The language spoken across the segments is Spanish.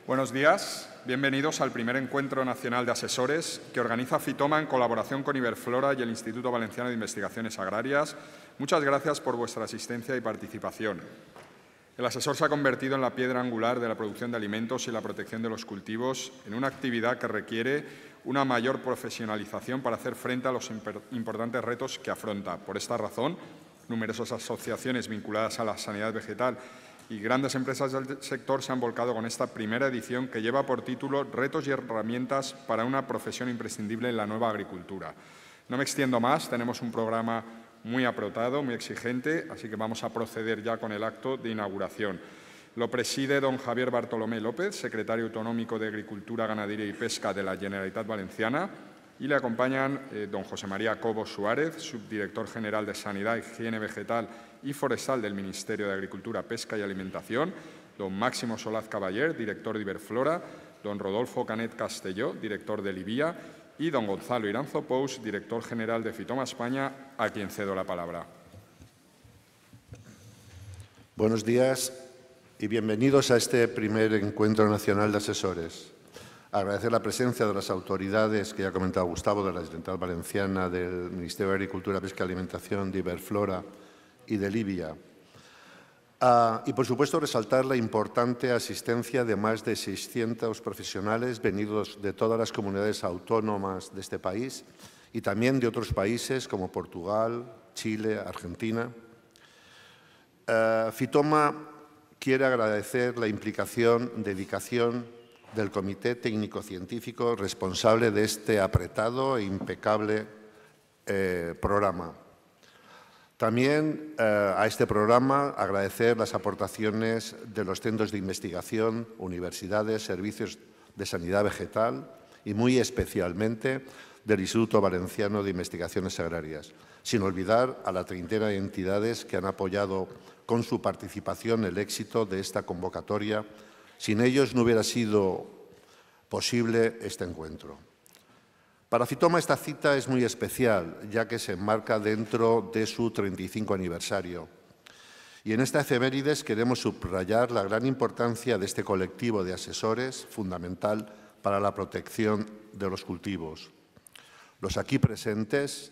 Buenos días, bienvenidos al primer Encuentro Nacional de Asesores que organiza Fitoma en colaboración con Iberflora y el Instituto Valenciano de Investigaciones Agrarias. Muchas gracias por vuestra asistencia y participación. El asesor se ha convertido en la piedra angular de la producción de alimentos y la protección de los cultivos en una actividad que requiere una mayor profesionalización para hacer frente a los importantes retos que afronta. Por esta razón, numerosas asociaciones vinculadas a la sanidad vegetal y grandes empresas del sector se han volcado con esta primera edición que lleva por título Retos y herramientas para una profesión imprescindible en la nueva agricultura. No me extiendo más, tenemos un programa muy apretado, muy exigente, así que vamos a proceder ya con el acto de inauguración. Lo preside don Javier Bartolomé López, secretario autonómico de Agricultura, Ganadería y Pesca de la Generalitat Valenciana, y le acompañan don José María Cobo Suárez, subdirector general de Sanidad, Higiene Vegetal y Forestal del Ministerio de Agricultura, Pesca y Alimentación, don Máximo Solaz Caballer, director de Iberflora, don Rodolfo Canet Castelló, director de Libia, y don Gonzalo Iranzo Pous, director general de Fitoma España, a quien cedo la palabra. Buenos días y bienvenidos a este primer Encuentro Nacional de Asesores. Agradecer la presencia de las autoridades que ya ha comentado Gustavo, de la Generalitat Valenciana, del Ministerio de Agricultura, Pesca y Alimentación, de Iberflora y de Libia. Y, por supuesto, resaltar la importante asistencia de más de 600 profesionales venidos de todas las comunidades autónomas de este país y también de otros países como Portugal, Chile, Argentina. Fitoma quiere agradecer la implicación, dedicación del Comité Técnico-Científico responsable de este apretado e impecable programa. También a este programa agradecer las aportaciones de los centros de investigación, universidades, servicios de sanidad vegetal y muy especialmente del Instituto Valenciano de Investigaciones Agrarias, sin olvidar a la treintena de entidades que han apoyado con su participación el éxito de esta convocatoria. Sin ellos no hubiera sido posible este encuentro. Para Fitoma esta cita es muy especial, ya que se enmarca dentro de su 35 aniversario. Y en esta efemérides queremos subrayar la gran importancia de este colectivo de asesores, fundamental para la protección de los cultivos. Los aquí presentes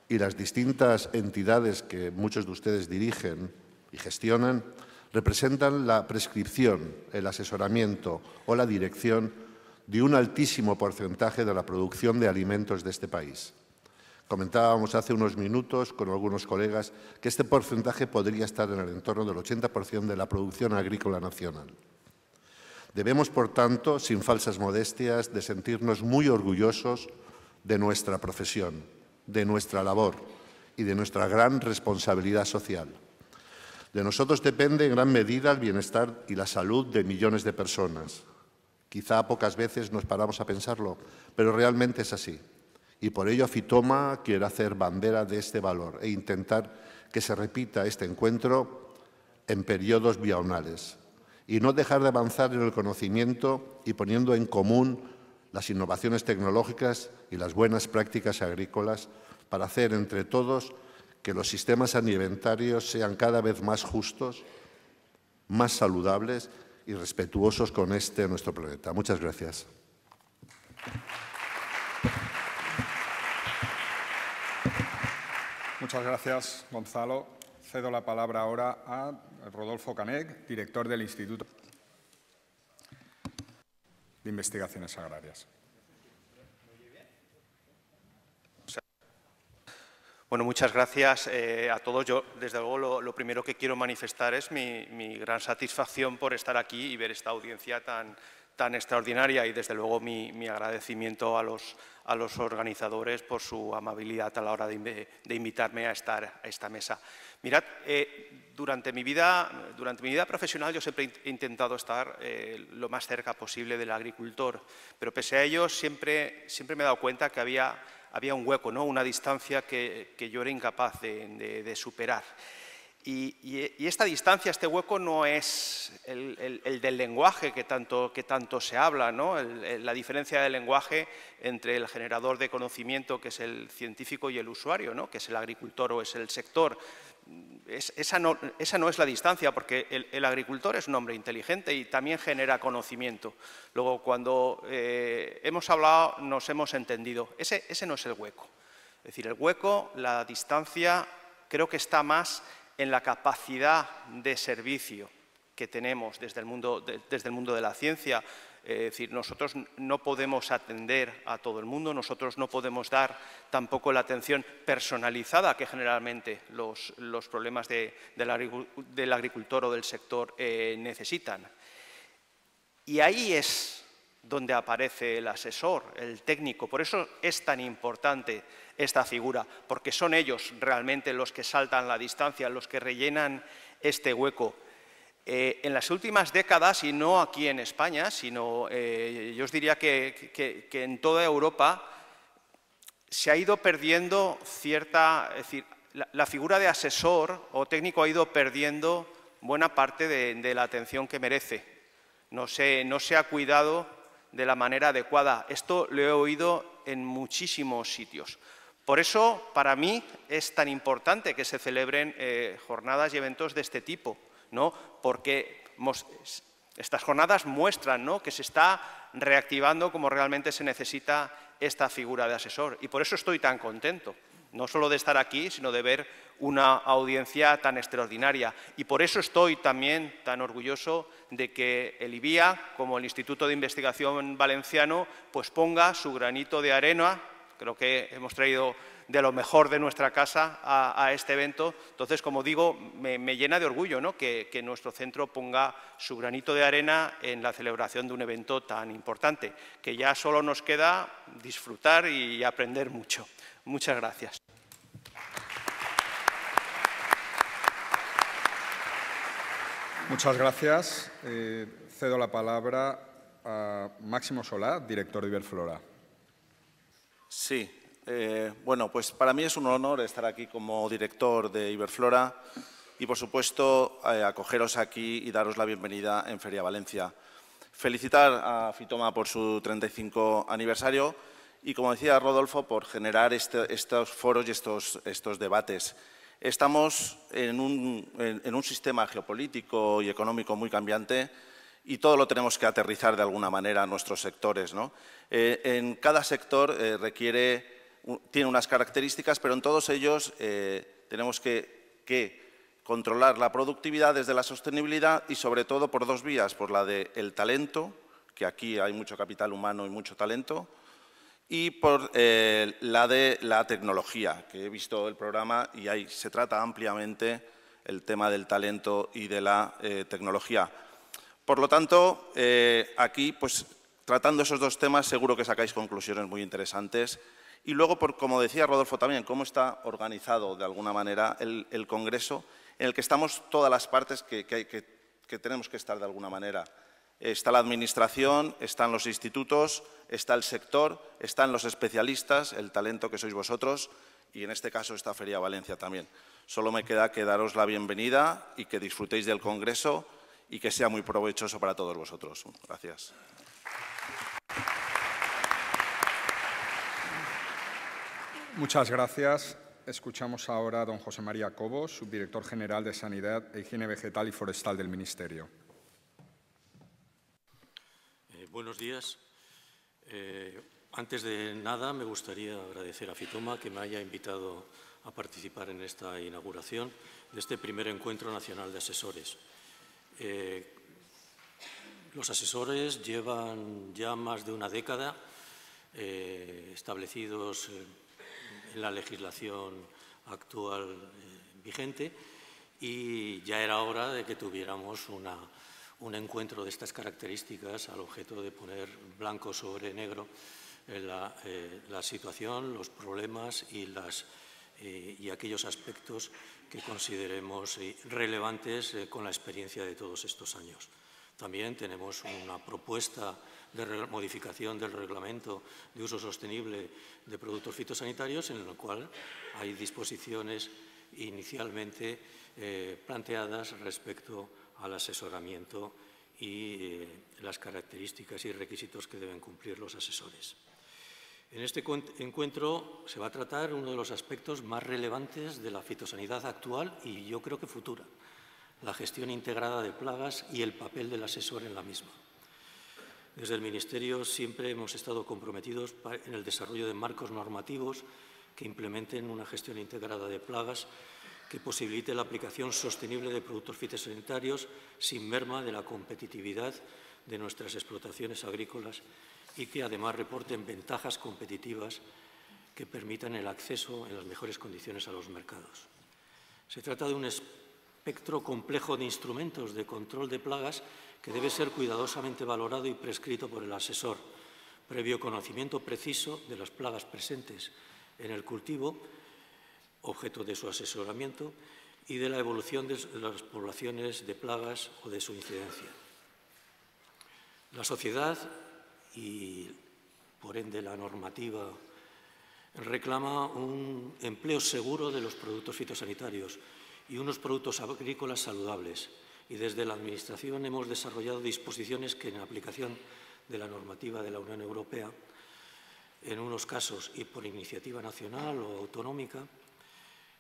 y las distintas entidades que muchos de ustedes dirigen y gestionan representan la prescripción, el asesoramiento o la dirección de un altísimo porcentaje de la producción de alimentos de este país. Comentábamos hace unos minutos con algunos colegas que este porcentaje podría estar en el entorno del 80% de la producción agrícola nacional. Debemos, por tanto, sin falsas modestias, de sentirnos muy orgullosos de nuestra profesión, de nuestra labor y de nuestra gran responsabilidad social. De nosotros depende en gran medida el bienestar y la salud de millones de personas. Quizá pocas veces nos paramos a pensarlo, pero realmente es así. Y por ello Fitoma quiere hacer bandera de este valor e intentar que se repita este encuentro en periodos bianuales y no dejar de avanzar en el conocimiento y poniendo en común las innovaciones tecnológicas y las buenas prácticas agrícolas para hacer entre todos que los sistemas alimentarios sean cada vez más justos, más saludables y respetuosos con nuestro planeta. Muchas gracias. Muchas gracias, Gonzalo. Cedo la palabra ahora a Rodolfo Canet, director del Instituto de Investigaciones Agrarias. Bueno, muchas gracias a todos. Yo, desde luego, lo primero que quiero manifestar es mi gran satisfacción por estar aquí y ver esta audiencia tan extraordinaria y, desde luego, mi agradecimiento a los organizadores por su amabilidad a la hora de invitarme a estar a esta mesa. Mirad, durante mi vida profesional yo siempre he intentado estar lo más cerca posible del agricultor, pero pese a ello siempre me he dado cuenta que había un hueco, ¿no? Una distancia que yo era incapaz de superar. Y esta distancia, este hueco, no es el del lenguaje que tanto se habla, ¿no? La diferencia del lenguaje entre el generador de conocimiento, que es el científico, y el usuario, ¿no? Que es el agricultor o es el sector. esa no es la distancia, porque el agricultor es un hombre inteligente y también genera conocimiento. Luego, cuando hemos hablado, nos hemos entendido. Ese no es el hueco. Es decir, el hueco, la distancia, creo que está más en la capacidad de servicio que tenemos desde el mundo de la ciencia. Es decir, nosotros no podemos atender a todo el mundo, nosotros no podemos dar tampoco la atención personalizada que generalmente los problemas del agricultor o del sector necesitan. Y ahí es donde aparece el asesor, el técnico. Por eso es tan importante esta figura, porque son ellos realmente los que saltan la distancia, los que rellenan este hueco. En las últimas décadas, y no aquí en España, sino yo os diría que en toda Europa se ha ido perdiendo cierta... Es decir, la figura de asesor o técnico ha ido perdiendo buena parte de la atención que merece. No se ha cuidado de la manera adecuada. Esto lo he oído en muchísimos sitios. Por eso, para mí, es tan importante que se celebren jornadas y eventos de este tipo, ¿no? Porque estas jornadas muestran, ¿no?, que se está reactivando como realmente se necesita esta figura de asesor. Y por eso estoy tan contento, no solo de estar aquí, sino de ver una audiencia tan extraordinaria. Y por eso estoy también tan orgulloso de que el IBIA, como el Instituto de Investigación Valenciano, pues ponga su granito de arena. Creo que hemos traído de lo mejor de nuestra casa a este evento. Entonces, como digo, me llena de orgullo, ¿no?, que nuestro centro ponga su granito de arena en la celebración de un evento tan importante, que ya solo nos queda disfrutar y aprender mucho. Muchas gracias. Muchas gracias. Cedo la palabra a Máximo Solá, director de Iberflora. Sí. Bueno, pues para mí es un honor estar aquí como director de Iberflora y, por supuesto, acogeros aquí y daros la bienvenida en Feria Valencia. Felicitar a Fitoma por su 35 aniversario y, como decía Rodolfo, por generar estos foros y estos debates. Estamos en un sistema geopolítico y económico muy cambiante y todo lo tenemos que aterrizar de alguna manera a nuestros sectores, ¿no? En cada sector tiene unas características, pero en todos ellos tenemos que controlar la productividad desde la sostenibilidad y, sobre todo, por dos vías, por la del talento, que aquí hay mucho capital humano y mucho talento, y por la de la tecnología, que he visto el programa y ahí se trata ampliamente el tema del talento y de la tecnología. Por lo tanto, aquí, pues, tratando esos dos temas, seguro que sacáis conclusiones muy interesantes. Y luego, como decía Rodolfo también, cómo está organizado de alguna manera el Congreso, en el que estamos todas las partes que tenemos que estar de alguna manera. Está la Administración, están los institutos, está el sector, están los especialistas, el talento que sois vosotros y, en este caso, está Feria Valencia también. Solo me queda que daros la bienvenida y que disfrutéis del Congreso y que sea muy provechoso para todos vosotros. Gracias. Muchas gracias. Escuchamos ahora a don José María Cobos, subdirector general de Sanidad e Higiene Vegetal y Forestal del Ministerio. Buenos días. Antes de nada, me gustaría agradecer a Fitoma que me haya invitado a participar en esta inauguración de este primer encuentro nacional de asesores. Los asesores llevan ya más de una década establecidos en la legislación actual vigente y ya era hora de que tuviéramos un encuentro de estas características al objeto de poner blanco sobre negro la situación, los problemas y aquellos aspectos que consideremos relevantes con la experiencia de todos estos años. También tenemos una propuesta de modificación del Reglamento de Uso Sostenible de Productos Fitosanitarios, en el cual hay disposiciones inicialmente planteadas respecto al asesoramiento y las características y requisitos que deben cumplir los asesores. En este encuentro se va a tratar uno de los aspectos más relevantes de la fitosanidad actual y yo creo que futura, la gestión integrada de plagas y el papel del asesor en la misma. Desde el Ministerio siempre hemos estado comprometidos en el desarrollo de marcos normativos que implementen una gestión integrada de plagas que posibilite la aplicación sostenible de productos fitosanitarios sin merma de la competitividad de nuestras explotaciones agrícolas y que además reporten ventajas competitivas que permitan el acceso en las mejores condiciones a los mercados. Se trata de un espectro complejo de instrumentos de control de plagas que debe ser cuidadosamente valorado y prescrito por el asesor, previo conocimiento preciso de las plagas presentes en el cultivo, objeto de su asesoramiento, y de la evolución de las poblaciones de plagas o de su incidencia. La sociedad y, por ende, la normativa reclama un empleo seguro de los productos fitosanitarios y unos productos agrícolas saludables. Y desde la Administración hemos desarrollado disposiciones que, en aplicación de la normativa de la Unión Europea, en unos casos y por iniciativa nacional o autonómica,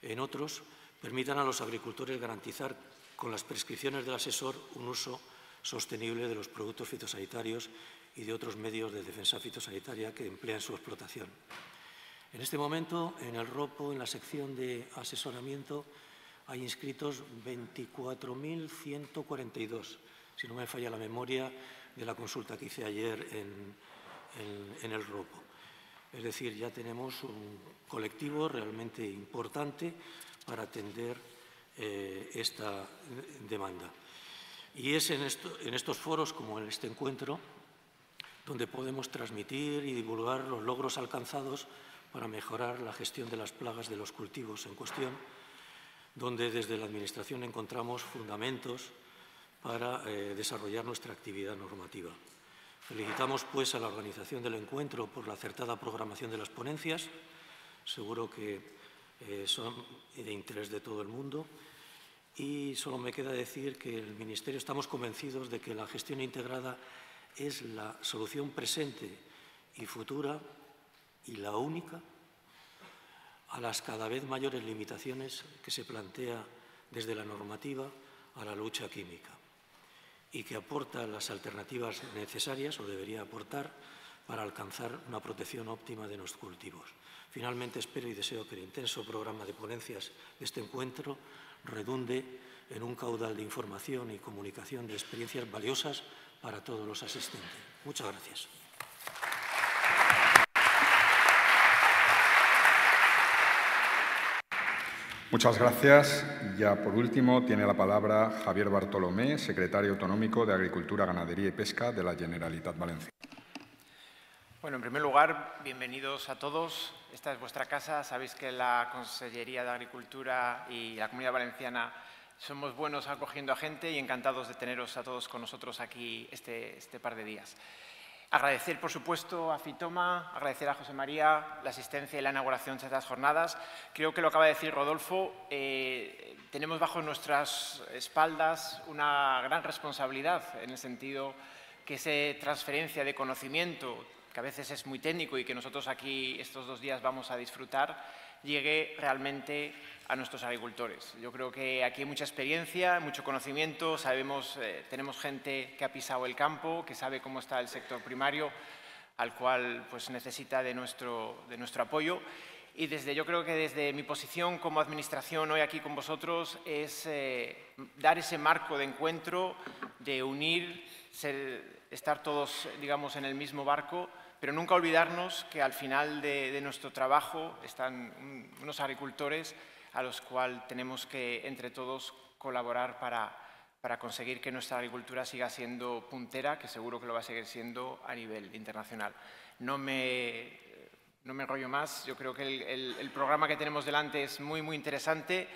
en otros, permitan a los agricultores garantizar con las prescripciones del asesor un uso sostenible de los productos fitosanitarios y de otros medios de defensa fitosanitaria que emplean su explotación. En este momento, en el ROPO, en la sección de asesoramiento, hay inscritos 24.142, si no me falla la memoria de la consulta que hice ayer en el ROPO. Es decir, ya tenemos un colectivo realmente importante para atender esta demanda. Y es en estos foros, como en este encuentro, donde podemos transmitir y divulgar los logros alcanzados para mejorar la gestión de las plagas de los cultivos en cuestión, donde desde la Administración encontramos fundamentos para desarrollar nuestra actividad normativa. Felicitamos, pues, a la organización del encuentro por la acertada programación de las ponencias. Seguro que son de interés de todo el mundo. Y solo me queda decir que el Ministerio estamos convencidos de que la gestión integrada es la solución presente y futura y la única a las cada vez mayores limitaciones que se plantea desde la normativa a la lucha química y que aporta las alternativas necesarias o debería aportar para alcanzar una protección óptima de nuestros cultivos. Finalmente, espero y deseo que el intenso programa de ponencias de este encuentro redunde en un caudal de información y comunicación de experiencias valiosas para todos los asistentes. Muchas gracias. Muchas gracias. Ya por último tiene la palabra Javier Bartolomé, secretario autonómico de Agricultura, Ganadería y Pesca de la Generalitat Valenciana. Bueno, en primer lugar, bienvenidos a todos. Esta es vuestra casa. Sabéis que la Consellería de Agricultura y la Comunidad Valenciana somos buenos acogiendo a gente y encantados de teneros a todos con nosotros aquí este par de días. Agradecer, por supuesto, a Fitoma, agradecer a José María la asistencia y la inauguración de estas jornadas. Creo que lo acaba de decir Rodolfo, tenemos bajo nuestras espaldas una gran responsabilidad en el sentido que esa transferencia de conocimiento, que a veces es muy técnico y que nosotros aquí estos 2 días vamos a disfrutar, llegue realmente a nuestros agricultores. Yo creo que aquí hay mucha experiencia, mucho conocimiento, sabemos, tenemos gente que ha pisado el campo, que sabe cómo está el sector primario, al cual pues, necesita de nuestro apoyo. Y yo creo que desde mi posición como administración hoy aquí con vosotros es dar ese marco de encuentro, de unir, estar todos, digamos, en el mismo barco, pero nunca olvidarnos que al final de nuestro trabajo están unos agricultores a los cuales tenemos que, entre todos, colaborar para conseguir que nuestra agricultura siga siendo puntera, que seguro que lo va a seguir siendo a nivel internacional. No me enrollo más, yo creo que el programa que tenemos delante es muy, muy interesante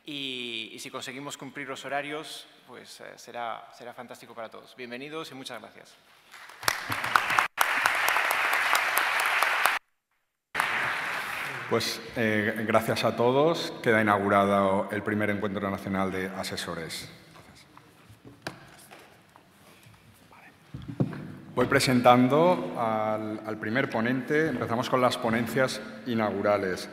y si conseguimos cumplir los horarios, pues será fantástico para todos. Bienvenidos y muchas gracias. Pues gracias a todos. Queda inaugurado el primer Encuentro Nacional de Asesores. Gracias. Voy presentando al primer ponente. Empezamos con las ponencias inaugurales.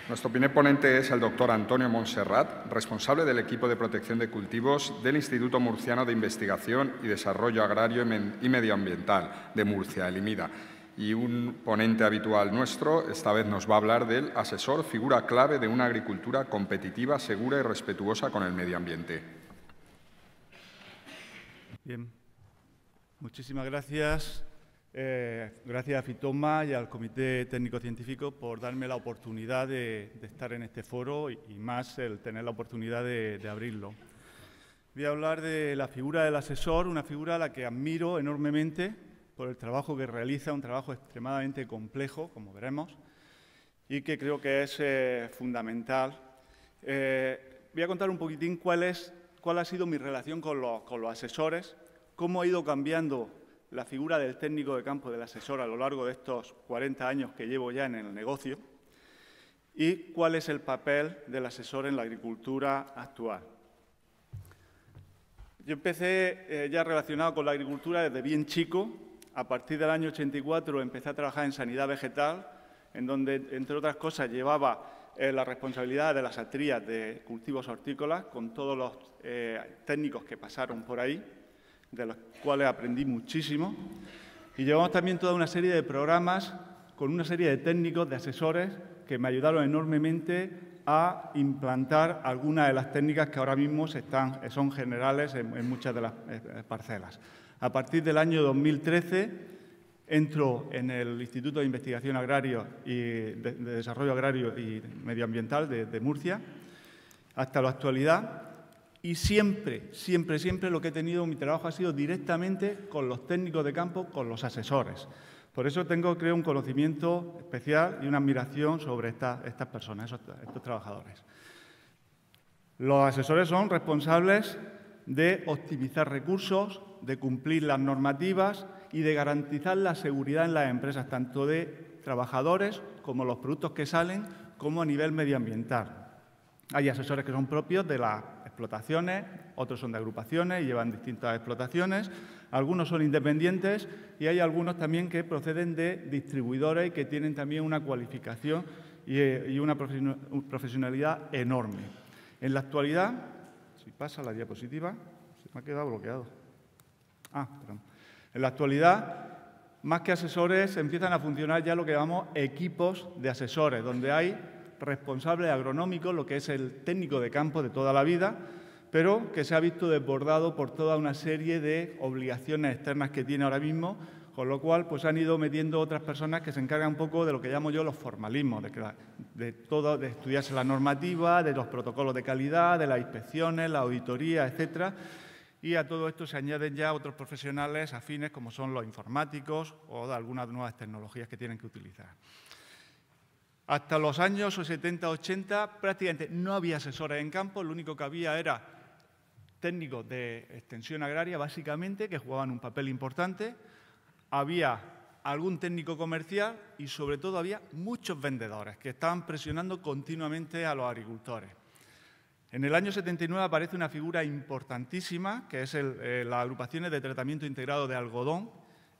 Nuestro primer ponente es el doctor Antonio Montserrat, responsable del equipo de protección de cultivos del Instituto Murciano de Investigación y Desarrollo Agrario y Medioambiental de Murcia, el IMIDA. Y un ponente habitual nuestro, esta vez nos va a hablar del asesor, figura clave de una agricultura competitiva, segura y respetuosa con el medio ambiente. Bien, muchísimas gracias. Gracias a Fitoma y al Comité Técnico-Científico por darme la oportunidad de estar en este foro y más el tener la oportunidad de abrirlo. Voy a hablar de la figura del asesor, una figura a la que admiro enormemente por el trabajo que realiza, un trabajo extremadamente complejo, como veremos, y que creo que es fundamental. Voy a contar un poquitín cuál ha sido mi relación con los asesores, cómo ha ido cambiando la figura del técnico de campo, del asesor, a lo largo de estos 40 años que llevo ya en el negocio, y cuál es el papel del asesor en la agricultura actual. Yo empecé ya relacionado con la agricultura desde bien chico. A partir del año 84 empecé a trabajar en sanidad vegetal, en donde, entre otras cosas, llevaba la responsabilidad de las atrías de cultivos hortícolas, con todos los técnicos que pasaron por ahí, de los cuales aprendí muchísimo. Y llevamos también toda una serie de programas con una serie de técnicos, de asesores, que me ayudaron enormemente a implantar algunas de las técnicas que ahora mismo son generales en muchas de las parcelas. A partir del año 2013 entro en el Instituto de Investigación Agraria y de Desarrollo Agrario y Medioambiental de Murcia, hasta la actualidad. Y siempre lo que he tenido en mi trabajo ha sido directamente con los técnicos de campo, con los asesores. Por eso tengo, creo, un conocimiento especial y una admiración sobre estas personas, estos trabajadores. Los asesores son responsables de optimizar recursos, de cumplir las normativas y de garantizar la seguridad en las empresas, tanto de trabajadores como los productos que salen, como a nivel medioambiental. Hay asesores que son propios de las explotaciones, otros son de agrupaciones y llevan distintas explotaciones, algunos son independientes y hay algunos también que proceden de distribuidores y que tienen también una cualificación y una profesionalidad enorme. En la actualidad, si pasa la diapositiva, se me ha quedado bloqueado. Perdón. En la actualidad, más que asesores, empiezan a funcionar ya lo que llamamos equipos de asesores, donde hay responsable agronómico, lo que es el técnico de campo de toda la vida, pero que se ha visto desbordado por toda una serie de obligaciones externas que tiene ahora mismo, con lo cual pues han ido metiendo otras personas que se encargan un poco de lo que llamo yo los formalismos, de estudiarse la normativa, de los protocolos de calidad, de las inspecciones, la auditoría, etcétera. Y a todo esto se añaden ya otros profesionales afines, como son los informáticos o de algunas nuevas tecnologías que tienen que utilizar. Hasta los años 70-80 prácticamente no había asesores en campo, lo único que había era técnicos de extensión agraria, básicamente, que jugaban un papel importante. Había algún técnico comercial y, sobre todo, había muchos vendedores que estaban presionando continuamente a los agricultores. En el año 79 aparece una figura importantísima, que es las agrupaciones de tratamiento integrado de algodón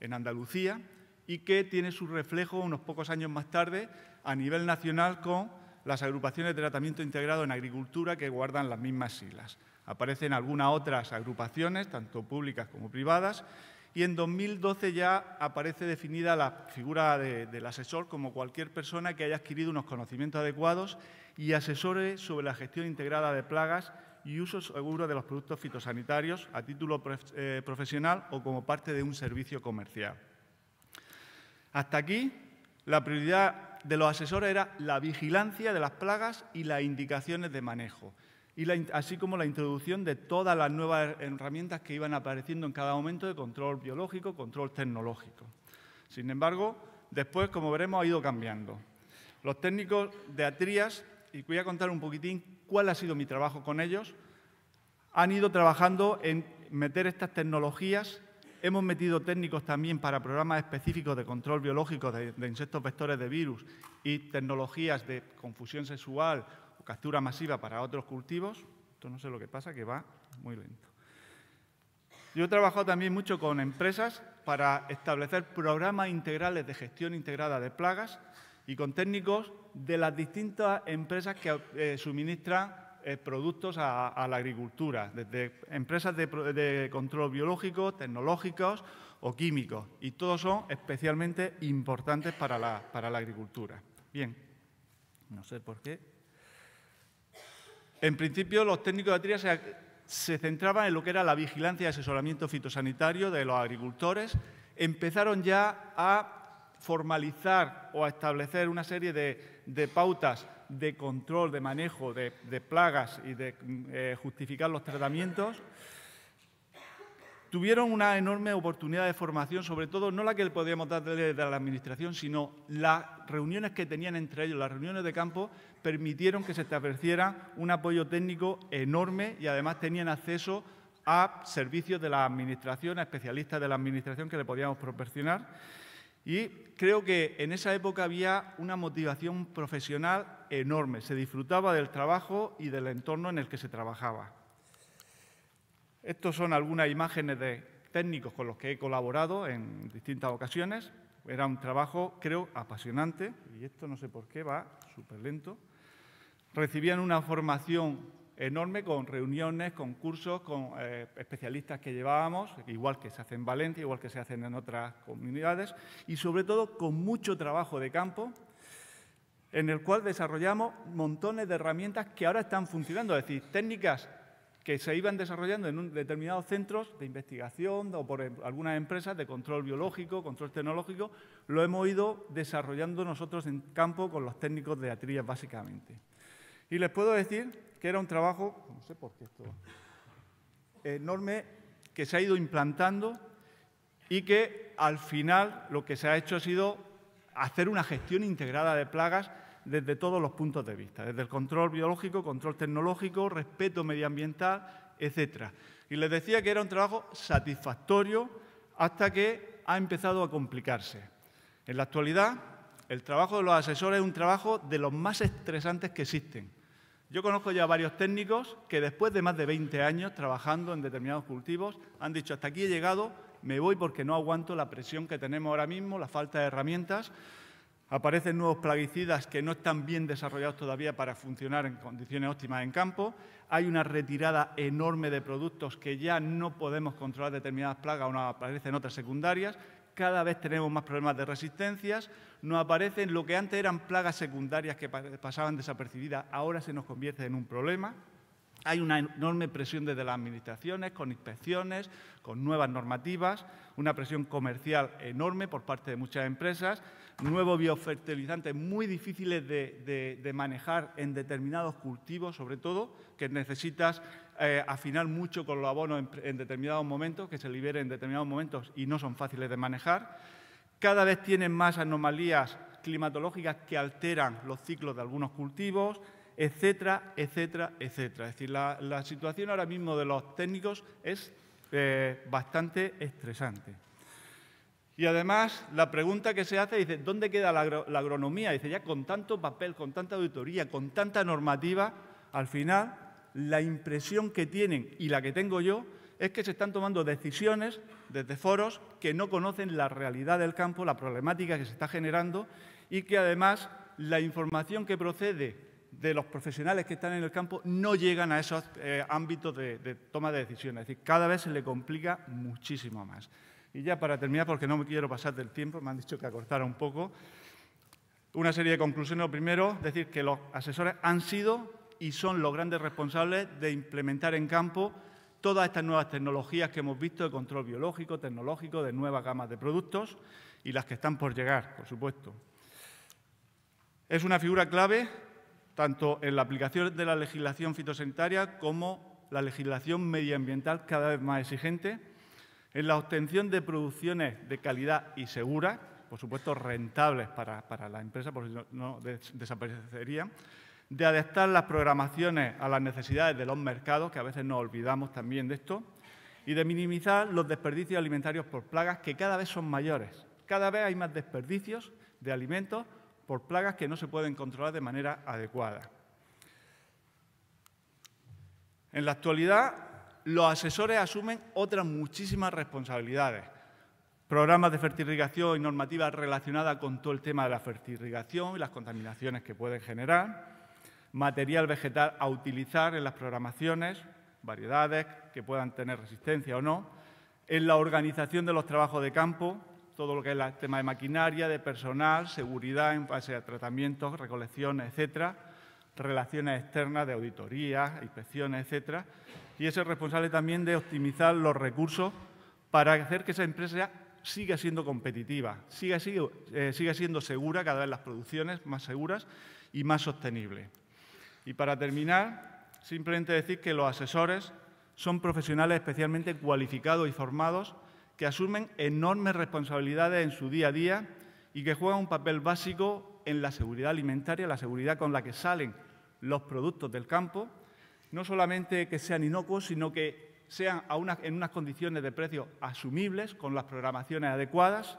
en Andalucía, y que tiene su reflejo unos pocos años más tarde a nivel nacional con las agrupaciones de tratamiento integrado en agricultura que guardan las mismas siglas. Aparecen algunas otras agrupaciones, tanto públicas como privadas, y en 2012 ya aparece definida la figura del asesor como cualquier persona que haya adquirido unos conocimientos adecuados y asesore sobre la gestión integrada de plagas y uso seguro de los productos fitosanitarios a título profesional o como parte de un servicio comercial. Hasta aquí, la prioridad de los asesores era la vigilancia de las plagas y las indicaciones de manejo, así como la introducción de todas las nuevas herramientas que iban apareciendo en cada momento de control biológico, control tecnológico. Sin embargo, después, como veremos, ha ido cambiando. Los técnicos de atrías, y voy a contar un poquitín cuál ha sido mi trabajo con ellos, han ido trabajando en meter estas tecnologías. Hemos metido técnicos también para programas específicos de control biológico de insectos vectores de virus y tecnologías de confusión sexual o captura masiva para otros cultivos. Esto no sé lo que pasa, que va muy lento. Yo he trabajado también mucho con empresas para establecer programas integrales de gestión integrada de plagas y con técnicos de las distintas empresas que suministran productos a la agricultura, desde empresas de control biológico, tecnológicos o químicos, y todos son especialmente importantes para la agricultura. Bien, no sé por qué. En principio, los técnicos de Atria se centraban en lo que era la vigilancia y asesoramiento fitosanitario de los agricultores. Empezaron ya a formalizar o a establecer una serie de pautas de control, de manejo de plagas y de justificar los tratamientos. Tuvieron una enorme oportunidad de formación, sobre todo no la que podíamos dar de la Administración, sino las reuniones que tenían entre ellos, las reuniones de campo, permitieron que se estableciera un apoyo técnico enorme y además tenían acceso a servicios de la Administración, a especialistas de la Administración que le podíamos proporcionar. Y creo que en esa época había una motivación profesional enorme, se disfrutaba del trabajo y del entorno en el que se trabajaba. Estas son algunas imágenes de técnicos con los que he colaborado en distintas ocasiones. Era un trabajo, creo, apasionante, y esto no sé por qué va súper lento. Recibían una formación enorme con reuniones, con cursos, con especialistas que llevábamos, igual que se hace en Valencia, igual que se hacen en otras comunidades, y sobre todo con mucho trabajo de campo, en el cual desarrollamos montones de herramientas que ahora están funcionando, es decir, técnicas que se iban desarrollando en determinados centros de investigación o por algunas empresas de control biológico, control tecnológico, lo hemos ido desarrollando nosotros en campo con los técnicos de Atria, básicamente. Y les puedo decir que era un trabajo, no sé por qué esto, enorme, que se ha ido implantando y que al final lo que se ha hecho ha sido hacer una gestión integrada de plagas desde todos los puntos de vista, desde el control biológico, control tecnológico, respeto medioambiental, etcétera. Y les decía que era un trabajo satisfactorio hasta que ha empezado a complicarse. En la actualidad, el trabajo de los asesores es un trabajo de los más estresantes que existen. Yo conozco ya varios técnicos que después de más de 20 años trabajando en determinados cultivos han dicho hasta aquí he llegado, me voy porque no aguanto la presión que tenemos ahora mismo, la falta de herramientas. Aparecen nuevos plaguicidas que no están bien desarrollados todavía para funcionar en condiciones óptimas en campo. Hay una retirada enorme de productos que ya no podemos controlar determinadas plagas o nos aparecen otras secundarias. Cada vez tenemos más problemas de resistencias. Nos aparecen lo que antes eran plagas secundarias que pasaban desapercibidas, ahora se nos convierte en un problema. Hay una enorme presión desde las administraciones, con inspecciones, con nuevas normativas, una presión comercial enorme por parte de muchas empresas, nuevos biofertilizantes muy difíciles de manejar en determinados cultivos, sobre todo, que necesitas afinar mucho con los abonos en determinados momentos, que se liberen en determinados momentos y no son fáciles de manejar. Cada vez tienen más anomalías climatológicas que alteran los ciclos de algunos cultivos, etcétera, etcétera, etcétera. Es decir, la situación ahora mismo de los técnicos es bastante estresante. Y además, la pregunta que se hace, dice, ¿dónde queda la agronomía? Dice, ya con tanto papel, con tanta auditoría, con tanta normativa, al final, la impresión que tienen y la que tengo yo es que se están tomando decisiones desde foros que no conocen la realidad del campo, la problemática que se está generando y que además la información que procede de los profesionales que están en el campo no llegan a esos ámbitos de toma de decisiones. Es decir, cada vez se le complica muchísimo más. Y ya para terminar, porque no me quiero pasar del tiempo, me han dicho que acortara un poco, una serie de conclusiones. Lo primero, decir que los asesores han sido y son los grandes responsables de implementar en campo todas estas nuevas tecnologías que hemos visto de control biológico, tecnológico, de nuevas gamas de productos y las que están por llegar, por supuesto. Es una figura clave tanto en la aplicación de la legislación fitosanitaria como la legislación medioambiental cada vez más exigente, en la obtención de producciones de calidad y seguras, por supuesto rentables para la empresa, porque no desaparecerían, de adaptar las programaciones a las necesidades de los mercados, que a veces nos olvidamos también de esto, y de minimizar los desperdicios alimentarios por plagas, que cada vez son mayores. Cada vez hay más desperdicios de alimentos por plagas que no se pueden controlar de manera adecuada. En la actualidad, los asesores asumen otras muchísimas responsabilidades. programas de fertirrigación y normativas relacionadas con todo el tema de la fertirrigación y las contaminaciones que pueden generar, material vegetal a utilizar en las programaciones, variedades que puedan tener resistencia o no, en la organización de los trabajos de campo, todo lo que es el tema de maquinaria, de personal, seguridad en base a tratamientos, recolecciones, etcétera, relaciones externas de auditorías, inspecciones, etcétera, y es el responsable también de optimizar los recursos para hacer que esa empresa siga siendo competitiva, siga siendo segura, cada vez las producciones más seguras y más sostenibles. Y para terminar, simplemente decir que los asesores son profesionales especialmente cualificados y formados que asumen enormes responsabilidades en su día a día y que juegan un papel básico en la seguridad alimentaria, la seguridad con la que salen los productos del campo, no solamente que sean inocuos, sino que sean en unas condiciones de precio asumibles, con las programaciones adecuadas,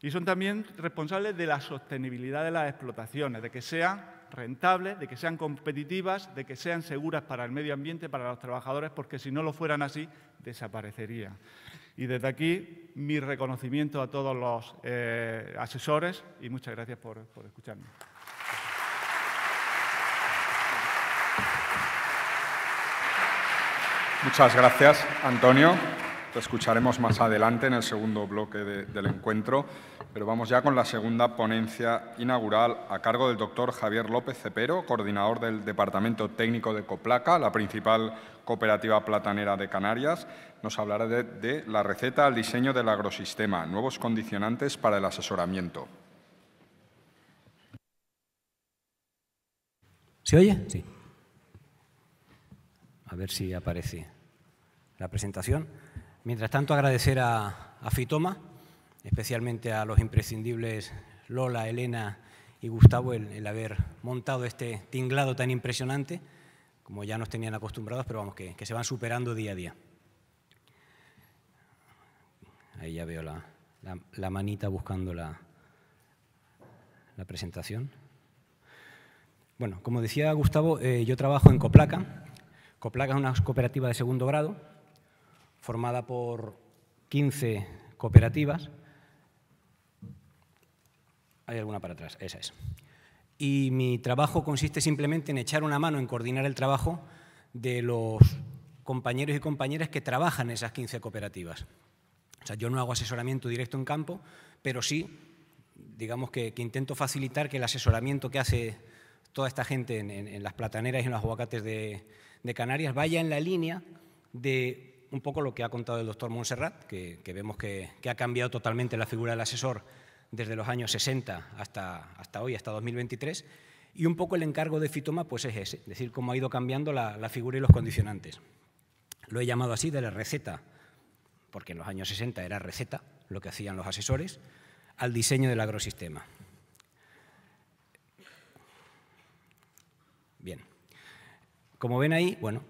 y son también responsables de la sostenibilidad de las explotaciones, de que sean rentables, de que sean competitivas, de que sean seguras para el medio ambiente, para los trabajadores, porque si no lo fueran así, desaparecerían. Y desde aquí, mi reconocimiento a todos los asesores y muchas gracias por escucharme. Muchas gracias, Antonio. Te escucharemos más adelante en el segundo bloque del encuentro, pero vamos ya con la segunda ponencia inaugural a cargo del doctor Javier López Cepero, coordinador del Departamento Técnico de Coplaca, la principal cooperativa platanera de Canarias. Nos hablará de la receta al diseño del agrosistema, nuevos condicionantes para el asesoramiento. ¿Se oye? Sí. A ver si aparece la presentación. Mientras tanto, agradecer a Fitoma, especialmente a los imprescindibles Lola, Elena y Gustavo, el haber montado este tinglado tan impresionante, como ya nos tenían acostumbrados, pero vamos, que se van superando día a día. Ahí ya veo la manita buscando la presentación. Bueno, como decía Gustavo, yo trabajo en Coplaca. Coplaca es una cooperativa de segundo grado, formada por 15 cooperativas. Hay alguna para atrás, esa es. Y mi trabajo consiste simplemente en echar una mano en coordinar el trabajo de los compañeros y compañeras que trabajan en esas 15 cooperativas. O sea, yo no hago asesoramiento directo en campo, pero sí, digamos que intento facilitar que el asesoramiento que hace toda esta gente en las plataneras y en los aguacates de Canarias vaya en la línea de un poco lo que ha contado el doctor Montserrat, que vemos que ha cambiado totalmente la figura del asesor desde los años 60 hasta hoy, hasta 2023, y un poco el encargo de Fitoma pues es ese, es decir, cómo ha ido cambiando la figura y los condicionantes. Lo he llamado así de la receta, porque en los años 60 era receta lo que hacían los asesores, al diseño del agrosistema. Bien. Como ven ahí, bueno,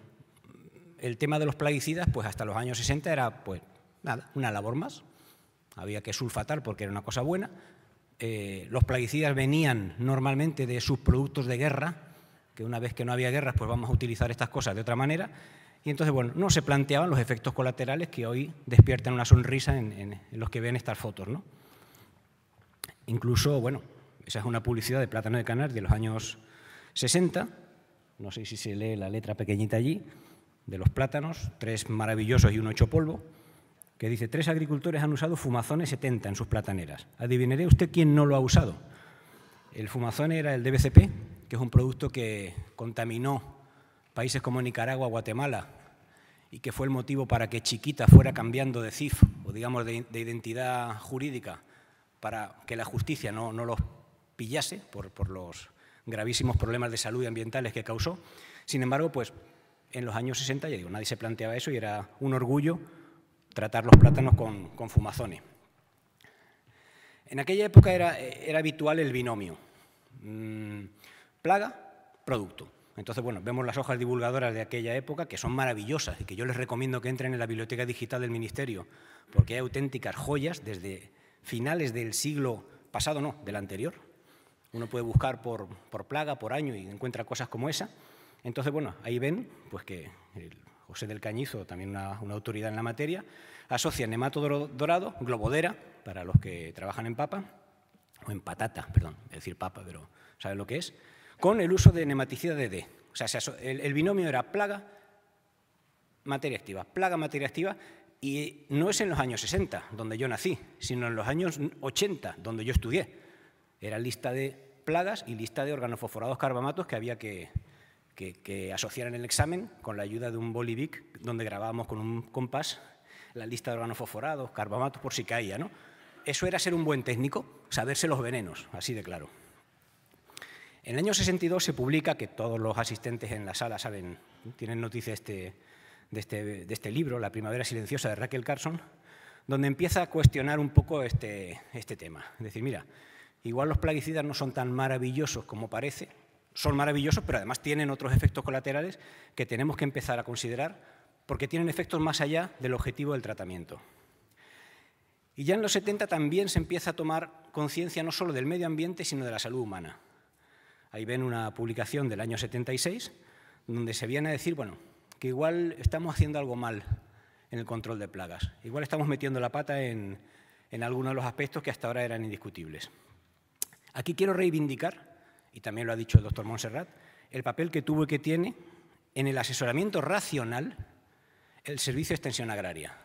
el tema de los plaguicidas, pues hasta los años 60 era, pues, nada, una labor más. Había que sulfatar porque era una cosa buena. Los plaguicidas venían normalmente de subproductos de guerra, que una vez que no había guerras, pues vamos a utilizar estas cosas de otra manera. Y entonces, bueno, no se planteaban los efectos colaterales que hoy despiertan una sonrisa en los que ven estas fotos, ¿no? Incluso, bueno, esa es una publicidad de Plátano de Canarias de los años 60. No sé si se lee la letra pequeñita allí, de los plátanos, 3 maravillosos y 1 hecho polvo, que dice: 3 agricultores han usado Fumazone 70 en sus plataneras. ¿Adivinaré usted quién no lo ha usado? El Fumazone era el DBCP, que es un producto que contaminó países como Nicaragua, Guatemala, y que fue el motivo para que Chiquita fuera cambiando de CIF, o digamos de identidad jurídica, para que la justicia no los pillase por los gravísimos problemas de salud y ambientales que causó. Sin embargo, pues en los años 60, ya digo, nadie se planteaba eso y era un orgullo tratar los plátanos con Fumazone. En aquella época era habitual el binomio plaga-producto. Entonces, bueno, vemos las hojas divulgadoras de aquella época, que son maravillosas y que yo les recomiendo que entren en la biblioteca digital del Ministerio, porque hay auténticas joyas desde finales del siglo pasado, no, del anterior. Uno puede buscar por plaga, por año y encuentra cosas como esa. Entonces, bueno, ahí ven pues que José del Cañizo, también una autoridad en la materia, asocia nematodo dorado, globodera, para los que trabajan en papa, o en patata, perdón, decir papa, pero ¿saben lo que es?, con el uso de nematicida DD. O sea, el binomio era plaga, materia activa, y no es en los años 60, donde yo nací, sino en los años 80, donde yo estudié. Era lista de plagas y lista de organofosforados carbamatos que había que asociar en el examen con la ayuda de un bolivic, donde grabábamos con un compás la lista de organofosforados, carbamatos, por si caía, ¿no? Eso era ser un buen técnico, saberse los venenos, así de claro. En el año 62 se publica, que todos los asistentes en la sala saben, tienen noticia de este libro, La primavera silenciosa, de Rachel Carson, donde empieza a cuestionar un poco este tema. Es decir, mira, igual los plaguicidas no son tan maravillosos como parece, son maravillosos, pero además tienen otros efectos colaterales que tenemos que empezar a considerar porque tienen efectos más allá del objetivo del tratamiento. Y ya en los 70 también se empieza a tomar conciencia no solo del medio ambiente, sino de la salud humana. Ahí ven una publicación del año 76, donde se viene a decir, bueno, que igual estamos haciendo algo mal en el control de plagas. Igual estamos metiendo la pata en algunos de los aspectos que hasta ahora eran indiscutibles. Aquí quiero reivindicar, y también lo ha dicho el doctor Montserrat, el papel que tuvo y que tiene en el asesoramiento racional el Servicio de Extensión Agraria.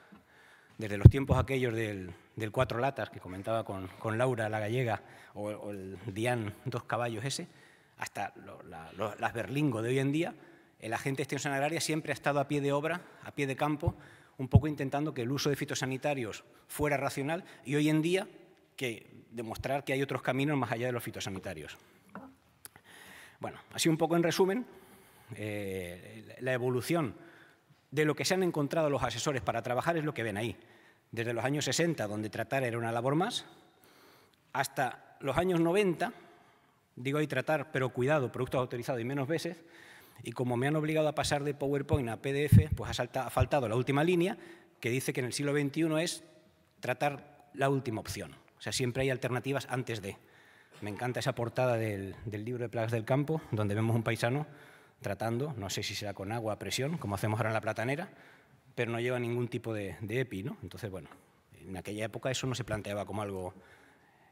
Desde los tiempos aquellos del 4 latas, que comentaba con Laura, la gallega, o el Dian 2 caballos ese, hasta las Berlingo de hoy en día, el agente de extensión agraria siempre ha estado a pie de obra, a pie de campo, un poco intentando que el uso de fitosanitarios fuera racional y hoy en día demostrar que hay otros caminos más allá de los fitosanitarios. Bueno, así un poco en resumen, la evolución de lo que se han encontrado los asesores para trabajar es lo que ven ahí. Desde los años 60, donde tratar era una labor más, hasta los años 90, digo ahí tratar, pero cuidado, productos autorizados y menos veces, y como me han obligado a pasar de PowerPoint a PDF, pues ha faltado la última línea, que dice que en el siglo XXI es tratar la última opción. O sea, siempre hay alternativas antes de. Me encanta esa portada del libro de plagas del campo, donde vemos un paisano tratando, no sé si será con agua a presión, como hacemos ahora en la platanera, pero no lleva ningún tipo de EPI, ¿no? Entonces, bueno, en aquella época eso no se planteaba como algo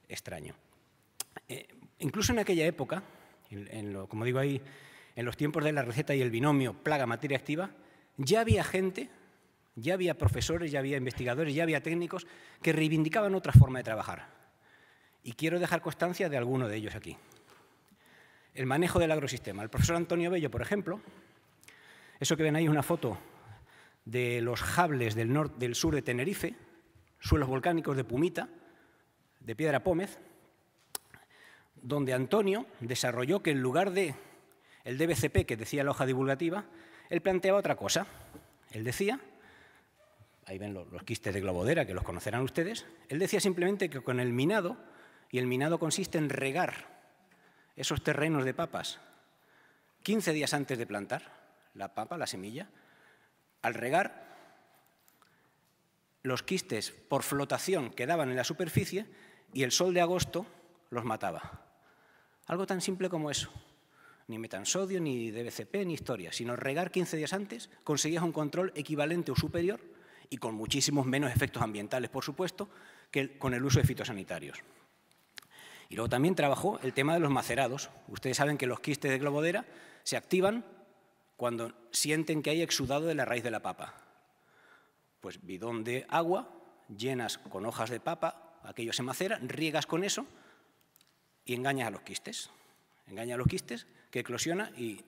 extraño. Incluso en aquella época, como digo ahí, en los tiempos de la receta y el binomio plaga-materia activa, ya había gente, ya había profesores, ya había investigadores, ya había técnicos que reivindicaban otra forma de trabajar. Y quiero dejar constancia de alguno de ellos aquí. El manejo del agrosistema. El profesor Antonio Bello, por ejemplo, eso que ven ahí es una foto de los jables del sur de Tenerife, suelos volcánicos de Pumita, de Piedra Pómez, donde Antonio desarrolló que en lugar de el DBCP, que decía la hoja divulgativa, él planteaba otra cosa. Él decía, ahí ven los quistes de globodera, que los conocerán ustedes, él decía simplemente que con el minado, y el minado consiste en regar esos terrenos de papas 15 días antes de plantar la papa, la semilla, al regar, los quistes por flotación quedaban en la superficie y el sol de agosto los mataba. Algo tan simple como eso. Ni metansodio, ni DBCP, ni historia, sino regar 15 días antes conseguías un control equivalente o superior y con muchísimos menos efectos ambientales, por supuesto, que con el uso de fitosanitarios. Y luego también trabajó el tema de los macerados. Ustedes saben que los quistes de globodera se activan cuando sienten que hay exudado de la raíz de la papa. Pues bidón de agua, llenas con hojas de papa, aquello se macera, riegas con eso y engañas a los quistes. Engañas a los quistes que eclosiona y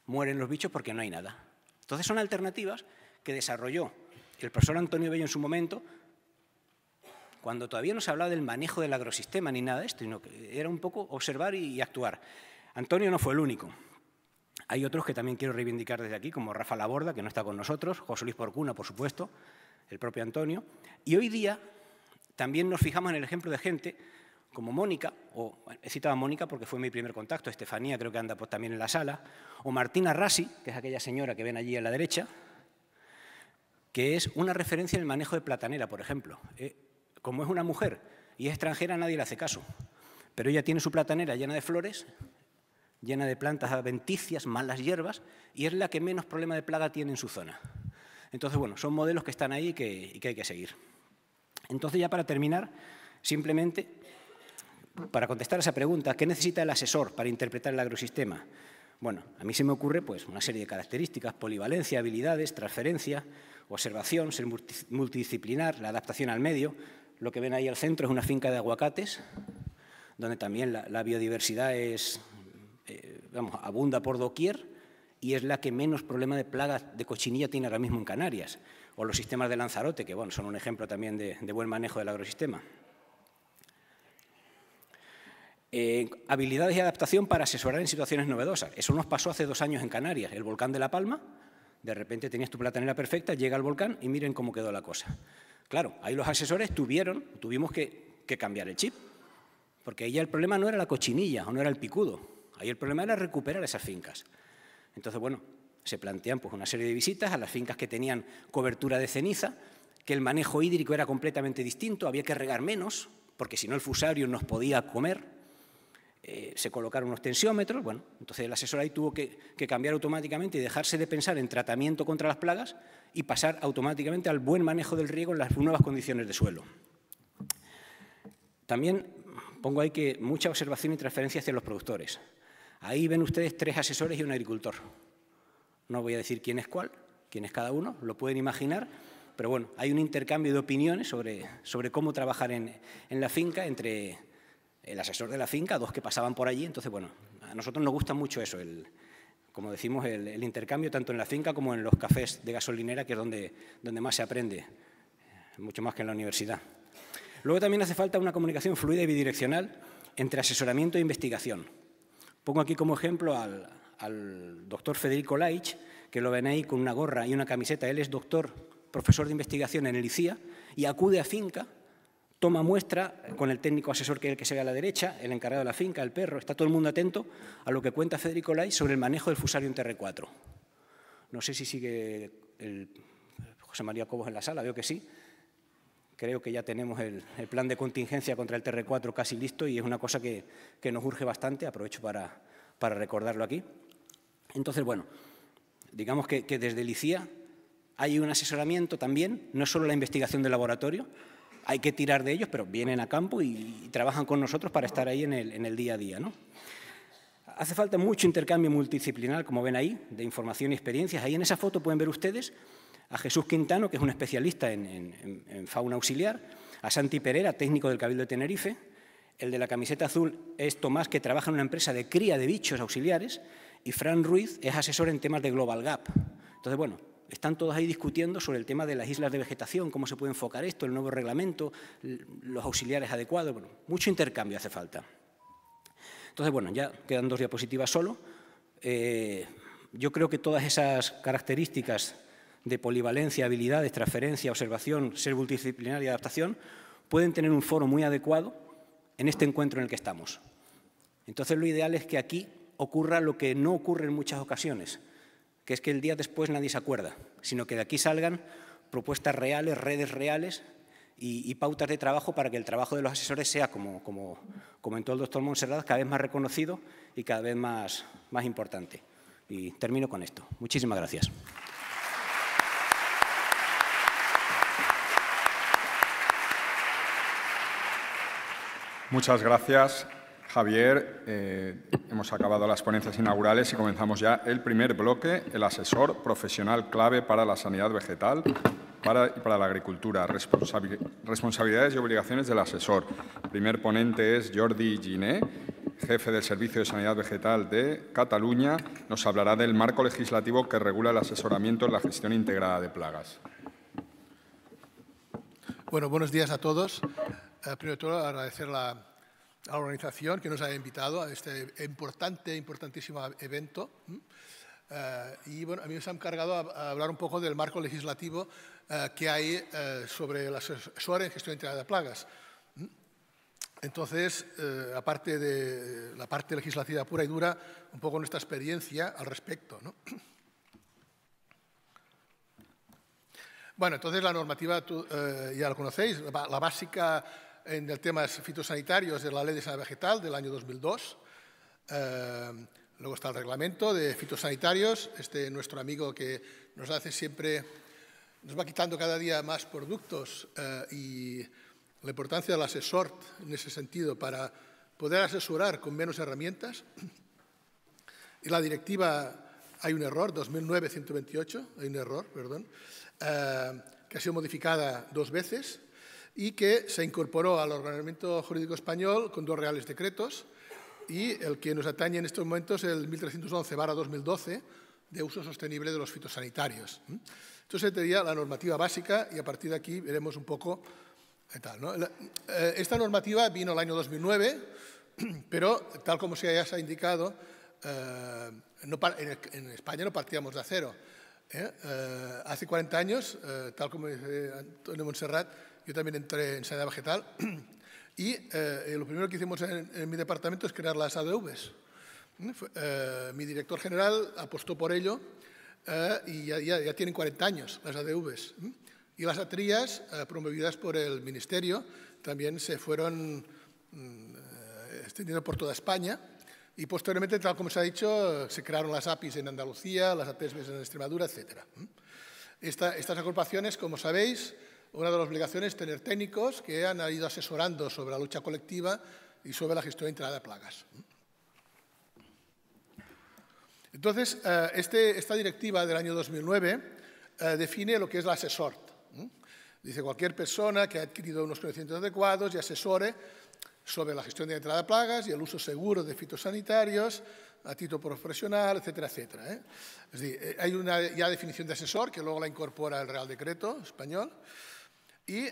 mueren los bichos porque no hay nada. Entonces son alternativas que desarrolló el profesor Antonio Bello en su momento, cuando todavía no se hablaba del manejo del agrosistema ni nada de esto, sino que era un poco observar y actuar. Antonio no fue el único. Hay otros que también quiero reivindicar desde aquí, como Rafa Laborda, que no está con nosotros, José Luis Porcuna, por supuesto, el propio Antonio. Y hoy día también nos fijamos en el ejemplo de gente como Mónica, he citado a Mónica porque fue mi primer contacto, Estefanía creo que anda pues, también en la sala, o Martina Rasi, que es aquella señora que ven allí a la derecha, que es una referencia en el manejo de platanera, por ejemplo. Como es una mujer y es extranjera, nadie le hace caso. Pero ella tiene su platanera llena de flores, llena de plantas adventicias, malas hierbas, y es la que menos problema de plaga tiene en su zona. Entonces, bueno, son modelos que están ahí y que hay que seguir. Entonces, ya para terminar, simplemente, para contestar a esa pregunta, ¿qué necesita el asesor para interpretar el agrosistema? Bueno, a mí se me ocurre pues, una serie de características: polivalencia, habilidades, transferencia, observación, ser multidisciplinar, la adaptación al medio. Lo que ven ahí al centro es una finca de aguacates, donde también la biodiversidad abunda por doquier y es la que menos problema de plagas de cochinilla tiene ahora mismo en Canarias. O los sistemas de Lanzarote, que bueno, son un ejemplo también de buen manejo del agrosistema. Habilidades y adaptación para asesorar en situaciones novedosas. Eso nos pasó hace 2 años en Canarias. El volcán de La Palma, de repente tenías tu platanera perfecta, llega el volcán y miren cómo quedó la cosa. Claro, ahí los asesores tuvimos que cambiar el chip, porque ahí ya el problema no era la cochinilla o no era el picudo, ahí el problema era recuperar esas fincas. Entonces, bueno, se plantean pues, una serie de visitas a las fincas que tenían cobertura de ceniza, que el manejo hídrico era completamente distinto, había que regar menos, porque si no el fusario nos podía comer. Se colocaron unos tensiómetros, bueno, entonces el asesor ahí tuvo que cambiar automáticamente y dejarse de pensar en tratamiento contra las plagas y pasar automáticamente al buen manejo del riego en las nuevas condiciones de suelo. También pongo ahí que mucha observación y transferencia hacia los productores. Ahí ven ustedes 3 asesores y un agricultor. No voy a decir quién es cuál, quién es cada uno, lo pueden imaginar, pero bueno, hay un intercambio de opiniones sobre cómo trabajar en la finca entre el asesor de la finca, 2 que pasaban por allí. Entonces, bueno, a nosotros nos gusta mucho eso, como decimos, el intercambio tanto en la finca como en los cafés de gasolinera, que es donde más se aprende, mucho más que en la universidad. Luego también hace falta una comunicación fluida y bidireccional entre asesoramiento e investigación. Pongo aquí como ejemplo al doctor Federico Laich, que lo ven ahí con una gorra y una camiseta. Él es doctor, profesor de investigación en el ICIA y acude a finca, toma muestra con el técnico asesor que es el que se ve a la derecha, el encargado de la finca, el perro. Está todo el mundo atento a lo que cuenta Federico Laich sobre el manejo del fusario en TR4. No sé si sigue el José María Cobos en la sala, veo que sí. Creo que ya tenemos el plan de contingencia contra el TR4 casi listo y es una cosa que nos urge bastante. Aprovecho para recordarlo aquí. Entonces, bueno, digamos que desde el ICIA hay un asesoramiento también, no solo la investigación del laboratorio. Hay que tirar de ellos, pero vienen a campo y trabajan con nosotros para estar ahí en el día a día, ¿no? Hace falta mucho intercambio multidisciplinar, como ven ahí, de información y experiencias. Ahí en esa foto pueden ver ustedes a Jesús Quintano, que es un especialista en fauna auxiliar, a Santi Pereira, técnico del Cabildo de Tenerife. El de la camiseta azul es Tomás, que trabaja en una empresa de cría de bichos auxiliares, y Fran Ruiz es asesor en temas de Global Gap. Entonces, bueno, están todos ahí discutiendo sobre el tema de las islas de vegetación, cómo se puede enfocar esto, el nuevo reglamento, los auxiliares adecuados. Bueno, mucho intercambio hace falta. Entonces, bueno, ya quedan 2 diapositivas solo. Yo creo que todas esas características de polivalencia, habilidades, transferencia, observación, ser multidisciplinar y adaptación pueden tener un foro muy adecuado en este encuentro en el que estamos. Entonces, lo ideal es que aquí ocurra lo que no ocurre en muchas ocasiones, que es que el día después nadie se acuerda, sino que de aquí salgan propuestas reales, redes reales y pautas de trabajo para que el trabajo de los asesores sea, como comentó el doctor Montserrat, cada vez más reconocido y cada vez más importante. Y termino con esto. Muchísimas gracias. Muchas gracias, Javier. Hemos acabado las ponencias inaugurales y comenzamos ya el primer bloque, el asesor profesional clave para la sanidad vegetal y para la agricultura, responsabilidades y obligaciones del asesor. El primer ponente es Jordi Giner, jefe del Servicio de Sanidad Vegetal de Cataluña. Nos hablará del marco legislativo que regula el asesoramiento en la gestión integrada de plagas. Bueno, buenos días a todos. Primero de todo, agradecer a la organización que nos ha invitado a este importantísimo evento. Y bueno, a mí me ha encargado a hablar un poco del marco legislativo que hay sobre el asesor en gestión integrada de plagas. Entonces, aparte de la parte legislativa pura y dura, un poco nuestra experiencia al respecto, ¿no? Bueno, entonces la normativa ya la conocéis, la básica en el tema fitosanitarios de la Ley de Sanidad Vegetal del año 2002. Luego está el reglamento de fitosanitarios, nuestro amigo que nos hace siempre, nos va quitando cada día más productos y la importancia del asesor en ese sentido para poder asesorar con menos herramientas. Y la directiva, hay un error, 2009-128, hay un error, perdón, que ha sido modificada 2 veces y que se incorporó al ordenamiento jurídico español con 2 reales decretos, y el que nos atañe en estos momentos es el 1311/2012 de uso sostenible de los fitosanitarios. Entonces, sería la normativa básica y a partir de aquí veremos un poco tal, ¿no? Esta normativa vino el año 2009, pero tal como ya se ha indicado, en España no partíamos de cero. Hace 40 años, tal como dice Antonio Montserrat, yo también entré en sanidad vegetal y lo primero que hicimos en mi departamento es crear las ADVs. Mi director general apostó por ello y ya tienen 40 años las ADVs. Y las ATRIAs, promovidas por el Ministerio, también se fueron extendiendo por toda España. Y posteriormente, tal como se ha dicho, se crearon las APIs en Andalucía, las ATESBs en Extremadura, etc. Estas agrupaciones, como sabéis, una de las obligaciones es tener técnicos que han ido asesorando sobre la lucha colectiva y sobre la gestión integrada de plagas. Entonces, esta directiva del año 2009 define lo que es el asesor. Dice cualquier persona que ha adquirido unos conocimientos adecuados y asesore sobre la gestión de entrada de plagas y el uso seguro de fitosanitarios a título profesional, etcétera, etcétera. Es decir, hay una ya definición de asesor que luego la incorpora el Real Decreto español y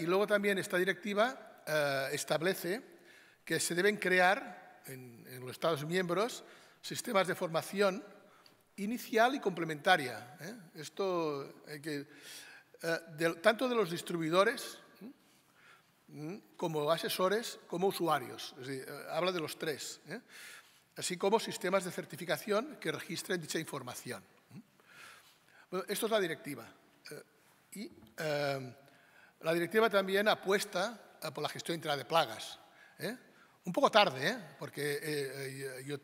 luego también esta directiva establece que se deben crear en los Estados miembros sistemas de formación inicial y complementaria. Esto hay que, tanto de los distribuidores como asesores, como usuarios. Es decir, habla de los 3, así como sistemas de certificación que registren dicha información. Bueno, esto es la directiva. La directiva también apuesta por la gestión integrada de plagas. Un poco tarde, porque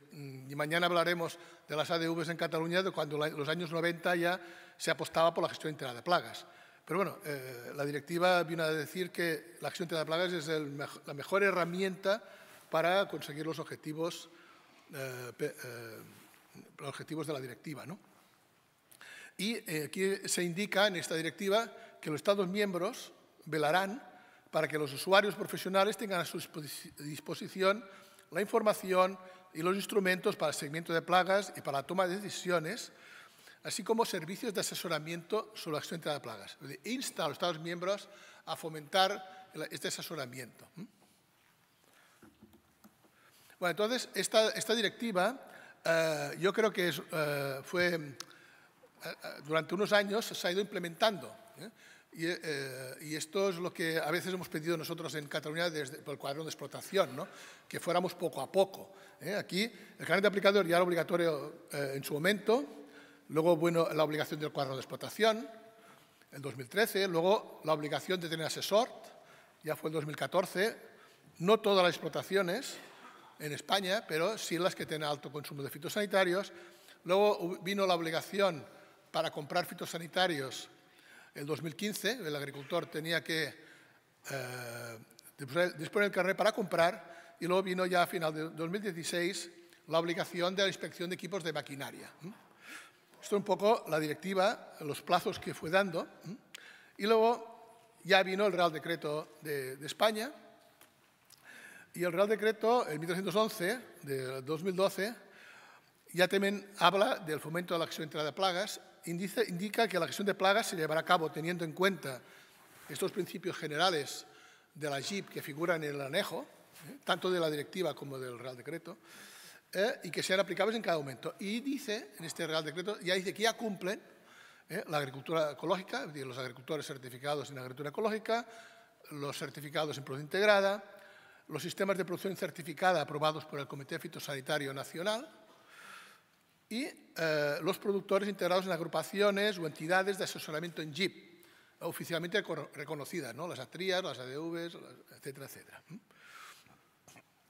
mañana hablaremos de las ADVs en Cataluña, de cuando en los años 90 ya se apostaba por la gestión integrada de plagas. Pero bueno, la directiva vino a decir que la gestión integrada de plagas es la mejor herramienta para conseguir los objetivos de la directiva, ¿no? Y aquí se indica en esta directiva que los Estados miembros velarán para que los usuarios profesionales tengan a su disposición la información y los instrumentos para el seguimiento de plagas y para la toma de decisiones, así como servicios de asesoramiento sobre la gestión integrada de plagas. Insta a los Estados miembros a fomentar este asesoramiento. Bueno, entonces, esta directiva yo creo que durante unos años se ha ido implementando. Y esto es lo que a veces hemos pedido nosotros en Cataluña por el cuadro de explotación, ¿no? Que fuéramos poco a poco. Aquí el carnet de aplicador ya era obligatorio en su momento, luego la obligación del cuadro de explotación, en 2013, luego la obligación de tener asesor, ya fue en 2014, no todas las explotaciones en España, pero sí las que tienen alto consumo de fitosanitarios, luego vino la obligación para comprar fitosanitarios. En 2015, el agricultor tenía que disponer del carnet para comprar y luego vino ya a final de 2016 la obligación de la inspección de equipos de maquinaria. Esto es un poco la directiva, los plazos que fue dando. Y luego ya vino el Real Decreto de España y el Real Decreto, el 1311 de 2012, ya también habla del fomento de la gestión integrada de plagas. Indica que la gestión de plagas se llevará a cabo teniendo en cuenta estos principios generales de la GIP que figuran en el anejo, tanto de la directiva como del Real Decreto, y que sean aplicables en cada momento. Y dice, en este Real Decreto, ya dice que ya cumplen la agricultura ecológica, es decir, los agricultores certificados en agricultura ecológica, los certificados en producción integrada, los sistemas de producción certificada aprobados por el Comité Fitosanitario Nacional, y los productores integrados en agrupaciones o entidades de asesoramiento en GIP, oficialmente reconocidas, ¿no? Las ATRIAs, las ADVs, etcétera, etcétera.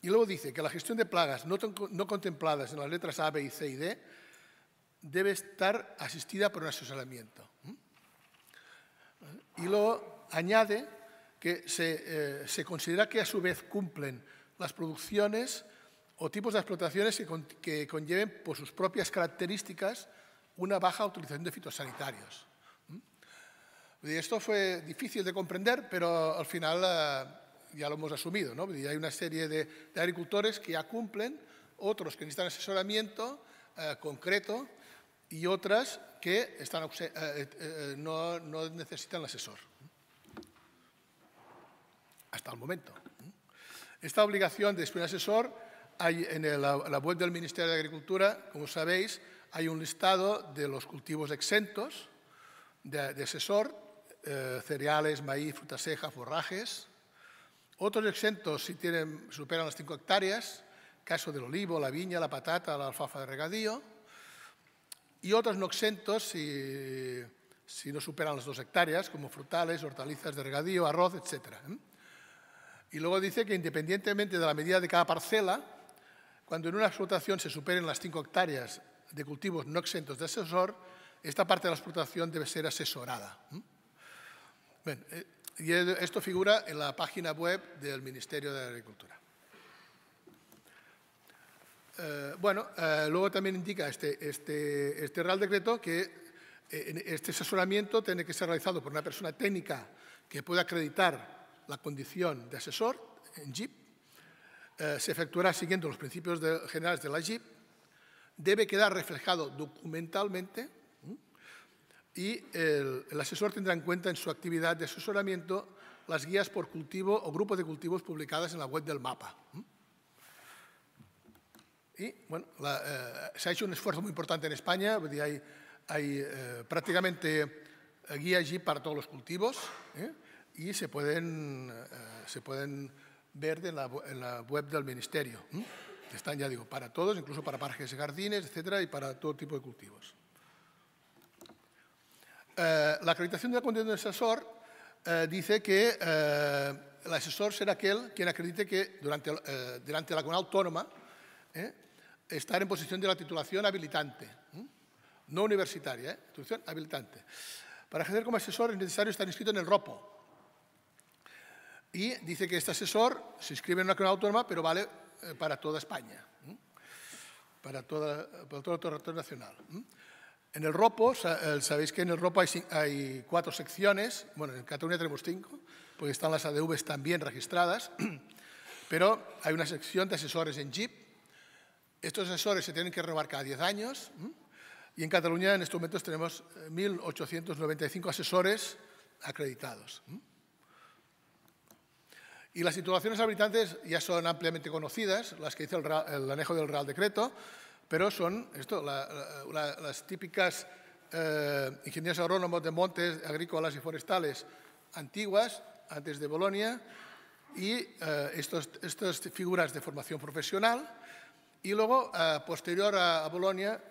Y luego dice que la gestión de plagas no contempladas en las letras A, B, C y D debe estar asistida por un asesoramiento. Y luego añade que se considera que a su vez cumplen las producciones o tipos de explotaciones que conlleven por sus propias características una baja utilización de fitosanitarios. Y esto fue difícil de comprender, pero al final ya lo hemos asumido, ¿no? Hay una serie de agricultores que ya cumplen, otros que necesitan asesoramiento concreto y otras que no necesitan asesor. Hasta el momento. Esta obligación de disponer de asesor, hay en la web del Ministerio de Agricultura, como sabéis, hay un listado de los cultivos exentos de asesor, cereales, maíz, fruta seca, forrajes. Otros exentos si superan las 5 hectáreas, caso del olivo, la viña, la patata, la alfalfa de regadío. Y otros no exentos si no superan las 2 hectáreas, como frutales, hortalizas de regadío, arroz, etc. Y luego dice que independientemente de la medida de cada parcela, cuando en una explotación se superen las 5 hectáreas de cultivos no exentos de asesor, esta parte de la explotación debe ser asesorada. Bien, y esto figura en la página web del Ministerio de Agricultura. Luego también indica este Real Decreto que este asesoramiento tiene que ser realizado por una persona técnica que pueda acreditar la condición de asesor en JIP, se efectuará siguiendo los principios generales de la JIP, debe quedar reflejado documentalmente y el asesor tendrá en cuenta en su actividad de asesoramiento las guías por cultivo o grupo de cultivos publicadas en la web del MAPA. Y, bueno, se ha hecho un esfuerzo muy importante en España, hay prácticamente guías JIP para todos los cultivos, y se pueden ver en la web del Ministerio. Están, ya digo, para todos, incluso para parajes y jardines, etcétera, y para todo tipo de cultivos. La acreditación de la condición de asesor dice que el asesor será aquel quien acredite que delante de la comunidad autónoma estar en posición de la titulación habilitante, no universitaria, titulación habilitante. Para ejercer como asesor es necesario estar inscrito en el ROPO. Y dice que este asesor se inscribe en una comunidad autónoma, pero vale para toda España, para todo el territorio nacional. En el ROPO, sabéis que en el ROPO hay 4 secciones, bueno, en Cataluña tenemos 5, porque están las ADVs también registradas, pero hay una sección de asesores en JIP. Estos asesores se tienen que renovar cada 10 años y en Cataluña en estos momentos tenemos 1.895 asesores acreditados. Y las titulaciones habilitantes ya son ampliamente conocidas, las que dice el anejo del Real Decreto, pero son las típicas ingenieros agrónomos de montes, agrícolas y forestales antiguas, antes de Bolonia, y estas figuras de formación profesional. Y luego, posterior a Bolonia,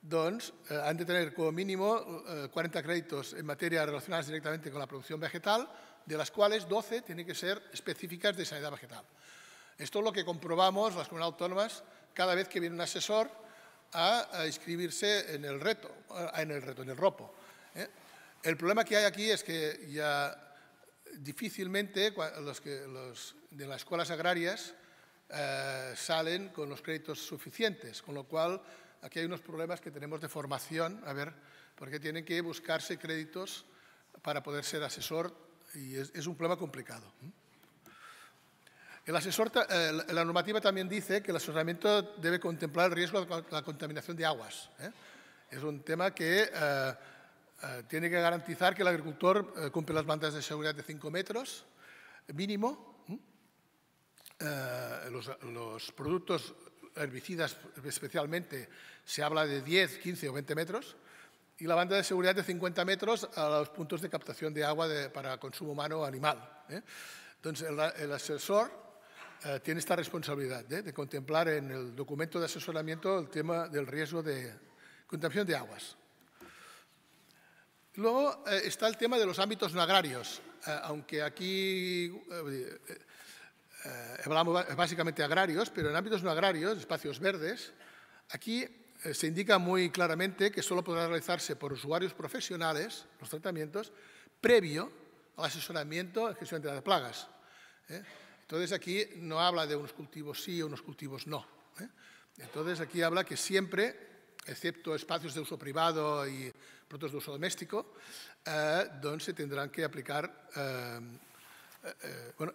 doncs, han de tener como mínimo 40 créditos en materia relacionadas directamente con la producción vegetal, de las cuales 12 tienen que ser específicas de sanidad vegetal. Esto es lo que comprobamos las comunidades autónomas cada vez que viene un asesor a inscribirse en el ROPO. El problema que hay aquí es que ya difícilmente los de las escuelas agrarias salen con los créditos suficientes, con lo cual aquí hay unos problemas que tenemos de formación, porque tienen que buscarse créditos para poder ser asesor y es un problema complicado. La normativa también dice que el asesoramiento debe contemplar el riesgo de la contaminación de aguas. Es un tema que tiene que garantizar que el agricultor cumple las bandas de seguridad de 5 metros mínimo. Los productos herbicidas especialmente se habla de 10, 15 o 20 metros y la banda de seguridad de 50 metros a los puntos de captación de agua para consumo humano o animal. Entonces, el asesor tiene esta responsabilidad de contemplar en el documento de asesoramiento el tema del riesgo de contaminación de aguas. Luego está el tema de los ámbitos no agrarios, aunque aquí hablamos básicamente agrarios, pero en ámbitos no agrarios, espacios verdes, aquí se indica muy claramente que solo podrá realizarse por usuarios profesionales los tratamientos previo al asesoramiento en gestión de plagas. Entonces, aquí no habla de unos cultivos sí o unos cultivos no. Entonces, aquí habla que siempre, excepto espacios de uso privado y productos de uso doméstico, donde se tendrán que aplicar,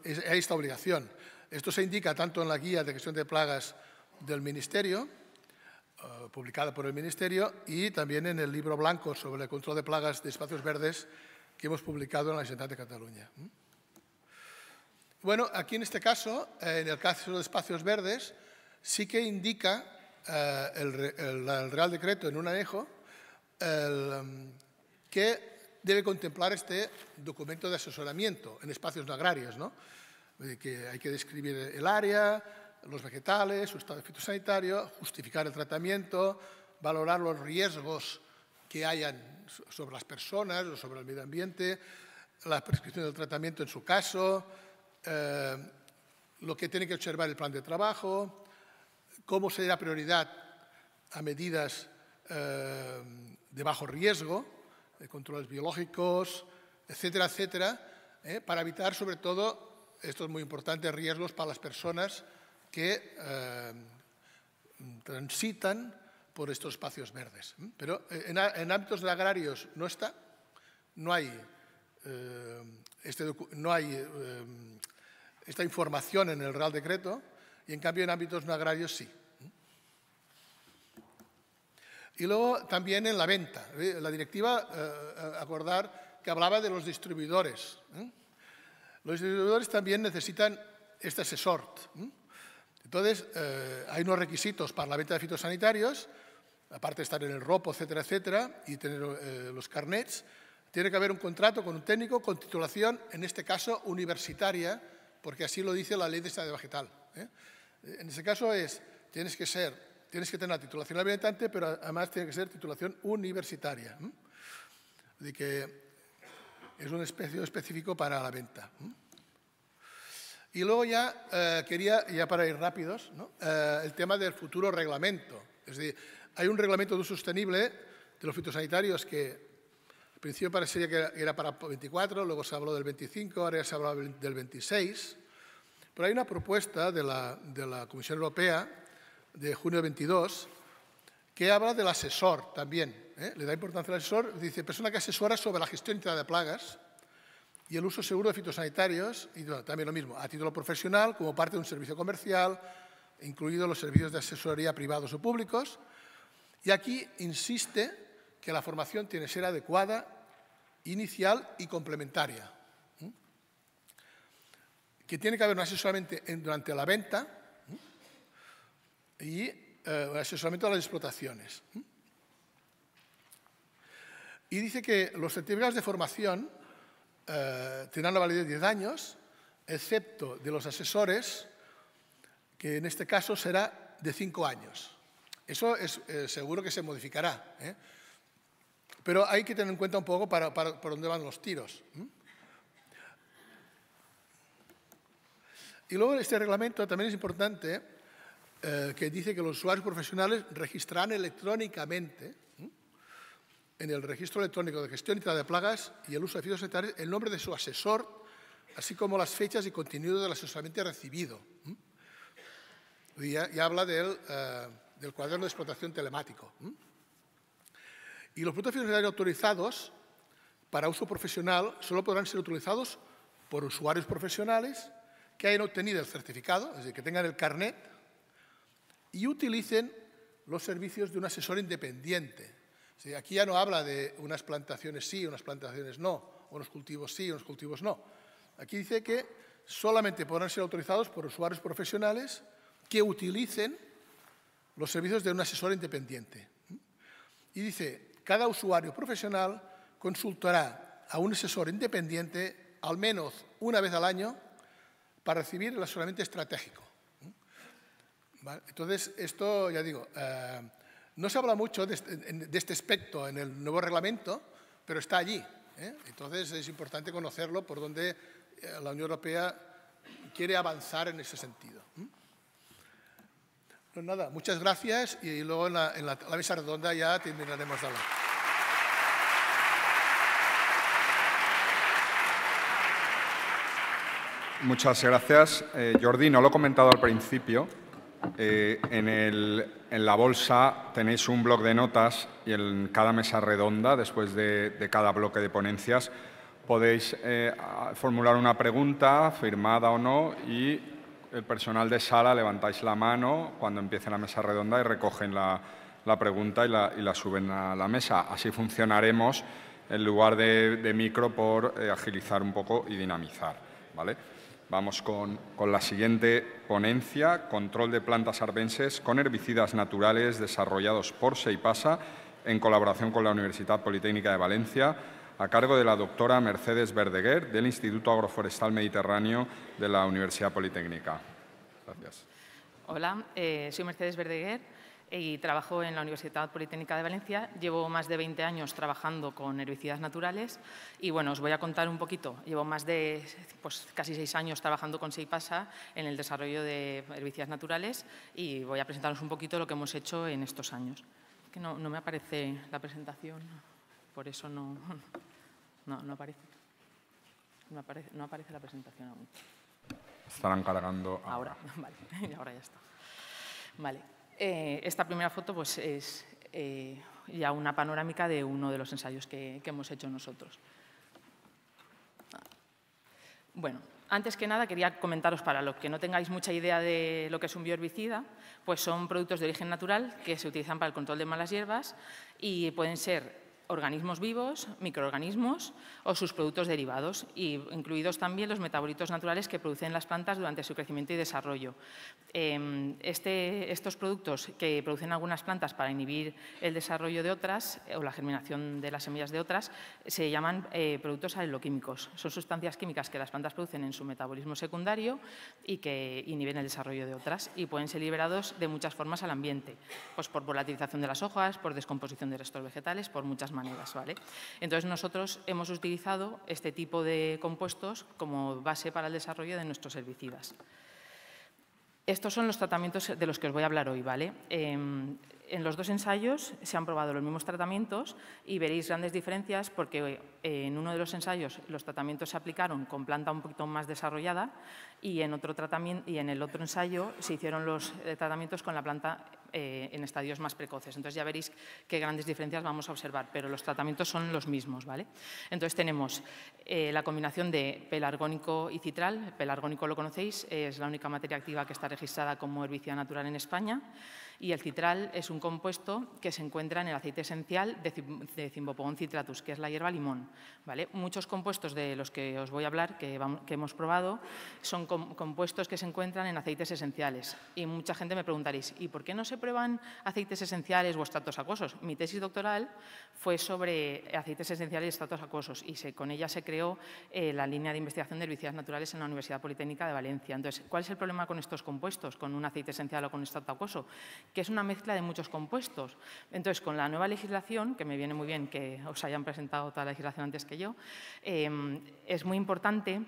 hay esta obligación. Esto se indica tanto en la guía de gestión de plagas del Ministerio, publicada por el Ministerio, y también en el libro blanco sobre el control de plagas de espacios verdes que hemos publicado en la Generalitat de Cataluña. Bueno, aquí en este caso, en el caso de espacios verdes, sí que indica el Real Decreto en un anejo que debe contemplar este documento de asesoramiento en espacios no agrarios, ¿no? Que hay que describir el área, los vegetales, su estado fitosanitario, justificar el tratamiento, valorar los riesgos que hayan sobre las personas o sobre el medio ambiente, la prescripción del tratamiento en su caso, lo que tiene que observar el plan de trabajo, cómo se da prioridad a medidas de bajo riesgo, de controles biológicos, etcétera, etcétera, para evitar sobre todo, esto es muy importante, riesgos para las personas que transitan por estos espacios verdes. Pero en ámbitos agrarios no está, no hay esta información en el Real Decreto, y en cambio en ámbitos no agrarios sí. Y luego también en la venta. La directiva, acordar que hablaba de los distribuidores. Los distribuidores también necesitan este asesor. Entonces, hay unos requisitos para la venta de fitosanitarios, aparte de estar en el ROPO, etcétera, etcétera, y tener los carnets. Tiene que haber un contrato con un técnico con titulación, en este caso universitaria, porque así lo dice la Ley de Sanidad Vegetal. En ese caso tienes que tener la titulación habilitante, pero además tiene que ser titulación universitaria. De que es un específico para la venta. Y luego ya quería, ya para ir rápidos, ¿no? El tema del futuro reglamento. Es decir, hay un reglamento de uso sostenible de los fitosanitarios que al principio parecía que era para 24, luego se habló del 25, ahora ya se habla del 26. Pero hay una propuesta de la Comisión Europea de junio 22 que habla del asesor también. Le da importancia al asesor, dice, persona que asesora sobre la gestión íntegra de plagas y el uso seguro de fitosanitarios, y bueno, también lo mismo, a título profesional, como parte de un servicio comercial, incluidos los servicios de asesoría privados o públicos. Y aquí insiste que la formación tiene que ser adecuada, inicial y complementaria. Que tiene que haber un asesoramiento durante la venta y un asesoramiento a las explotaciones. Y dice que los certificados de formación tendrán la validez de 10 años, excepto de los asesores, que en este caso será de 5 años. Eso es seguro que se modificará, pero hay que tener en cuenta un poco por dónde van los tiros. Y luego este reglamento también es importante que dice que los usuarios profesionales registrarán electrónicamente en el registro electrónico de gestión íntegra de plagas y el uso de fitosanitarios el nombre de su asesor, así como las fechas y contenido del asesoramiento recibido. Y ya habla del cuaderno de explotación telemático. Y los productos fitosanitarios autorizados para uso profesional solo podrán ser utilizados por usuarios profesionales que hayan obtenido el certificado, es decir, que tengan el carnet, y utilicen los servicios de un asesor independiente. O sea, aquí ya no habla de unas plantaciones sí, unas plantaciones no, unos cultivos sí, unos cultivos no. Aquí dice que solamente podrán ser autorizados por usuarios profesionales que utilicen los servicios de un asesor independiente. Y dice, cada usuario profesional consultará a un asesor independiente al menos una vez al año para recibir el asesoramiento estratégico. ¿Vale? Entonces, esto, ya digo, no se habla mucho de este aspecto en el nuevo reglamento, pero está allí. Entonces, es importante conocerlo por donde la Unión Europea quiere avanzar en ese sentido. Pues nada, muchas gracias y luego en la mesa redonda ya terminaremos de hablar. Muchas gracias. Jordi, no lo he comentado al principio. En la bolsa tenéis un bloc de notas y en cada mesa redonda, después de cada bloque de ponencias, podéis formular una pregunta, firmada o no, y el personal de sala levantáis la mano cuando empiece la mesa redonda y recogen la pregunta y la suben a la mesa. Así funcionaremos en lugar de micro por agilizar un poco y dinamizar, ¿vale? Vamos con la siguiente ponencia, control de plantas arbenses con herbicidas naturales desarrollados por Seipasa en colaboración con la Universidad Politécnica de Valencia, a cargo de la doctora Mercedes Verdeguer, del Instituto Agroforestal Mediterráneo de la Universidad Politécnica. Gracias. Hola, soy Mercedes Verdeguer y trabajo en la Universidad Politécnica de Valencia. Llevo más de 20 años trabajando con herbicidas naturales y, bueno, os voy a contar un poquito. Llevo más de casi 6 años trabajando con Seipasa en el desarrollo de herbicidas naturales y voy a presentaros un poquito lo que hemos hecho en estos años. Que no me aparece la presentación, por eso no aparece. No aparece la presentación aún. Estarán cargando ahora. Vale, ahora ya está. Vale. Esta primera foto pues, es ya una panorámica de uno de los ensayos que hemos hecho nosotros. Bueno, antes que nada quería comentaros, para los que no tengáis mucha idea de lo que es un bioherbicida, pues son productos de origen natural que se utilizan para el control de malas hierbas y pueden ser organismos vivos, microorganismos o sus productos derivados, y incluidos también los metabolitos naturales que producen las plantas durante su crecimiento y desarrollo. Estos productos que producen algunas plantas para inhibir el desarrollo de otras o la germinación de las semillas de otras se llaman productos aleloquímicos. Son sustancias químicas que las plantas producen en su metabolismo secundario y que inhiben el desarrollo de otras, y pueden ser liberados de muchas formas al ambiente, pues por volatilización de las hojas, por descomposición de restos vegetales, por muchas maneras, ¿vale? Entonces, nosotros hemos utilizado este tipo de compuestos como base para el desarrollo de nuestros herbicidas. Estos son los tratamientos de los que os voy a hablar hoy, ¿vale? En los dos ensayos se han probado los mismos tratamientos y veréis grandes diferencias porque en uno de los ensayos los tratamientos se aplicaron con planta un poquito más desarrollada y en el otro ensayo se hicieron los tratamientos con la planta en estadios más precoces. Entonces, ya veréis qué grandes diferencias vamos a observar, pero los tratamientos son los mismos, ¿vale? Entonces, tenemos la combinación de pelargónico y citral. El pelargónico lo conocéis, es la única materia activa que está registrada como herbicida natural en España, y el citral es un compuesto que se encuentra en el aceite esencial de Cymbopogon citratus, que es la hierba limón, ¿vale? Muchos compuestos de los que os voy a hablar, que hemos probado, son compuestos que se encuentran en aceites esenciales. Y mucha gente me preguntaréis, ¿y por qué no se prueban aceites esenciales o extractos acuosos? Mi tesis doctoral fue sobre aceites esenciales y extractos acuosos y con ella se creó la línea de investigación de herbicidas naturales en la Universidad Politécnica de Valencia. Entonces, ¿cuál es el problema con estos compuestos, con un aceite esencial o con un extracto acuoso? Que es una mezcla de muchos compuestos. Entonces, con la nueva legislación, que me viene muy bien que os hayan presentado toda la legislación antes que yo, es muy importante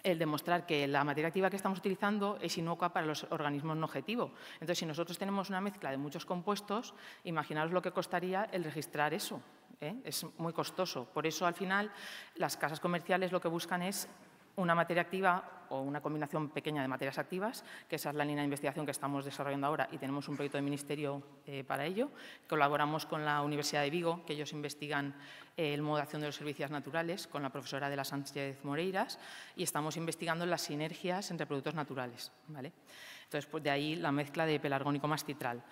el demostrar que la materia activa que estamos utilizando es inocua para los organismos no objetivo. Entonces, si nosotros tenemos una mezcla de muchos compuestos, imaginaos lo que costaría el registrar eso, ¿eh? Es muy costoso. Por eso, al final, las casas comerciales lo que buscan es una materia activa o una combinación pequeña de materias activas, que esa es la línea de investigación que estamos desarrollando ahora y tenemos un proyecto de ministerio para ello. Colaboramos con la Universidad de Vigo, que ellos investigan el modo de acción de los herbicidas naturales, con la profesora de la Sánchez Moreiras, y estamos investigando las sinergias entre productos naturales, ¿vale? Entonces, pues de ahí la mezcla de pelargónico más citral.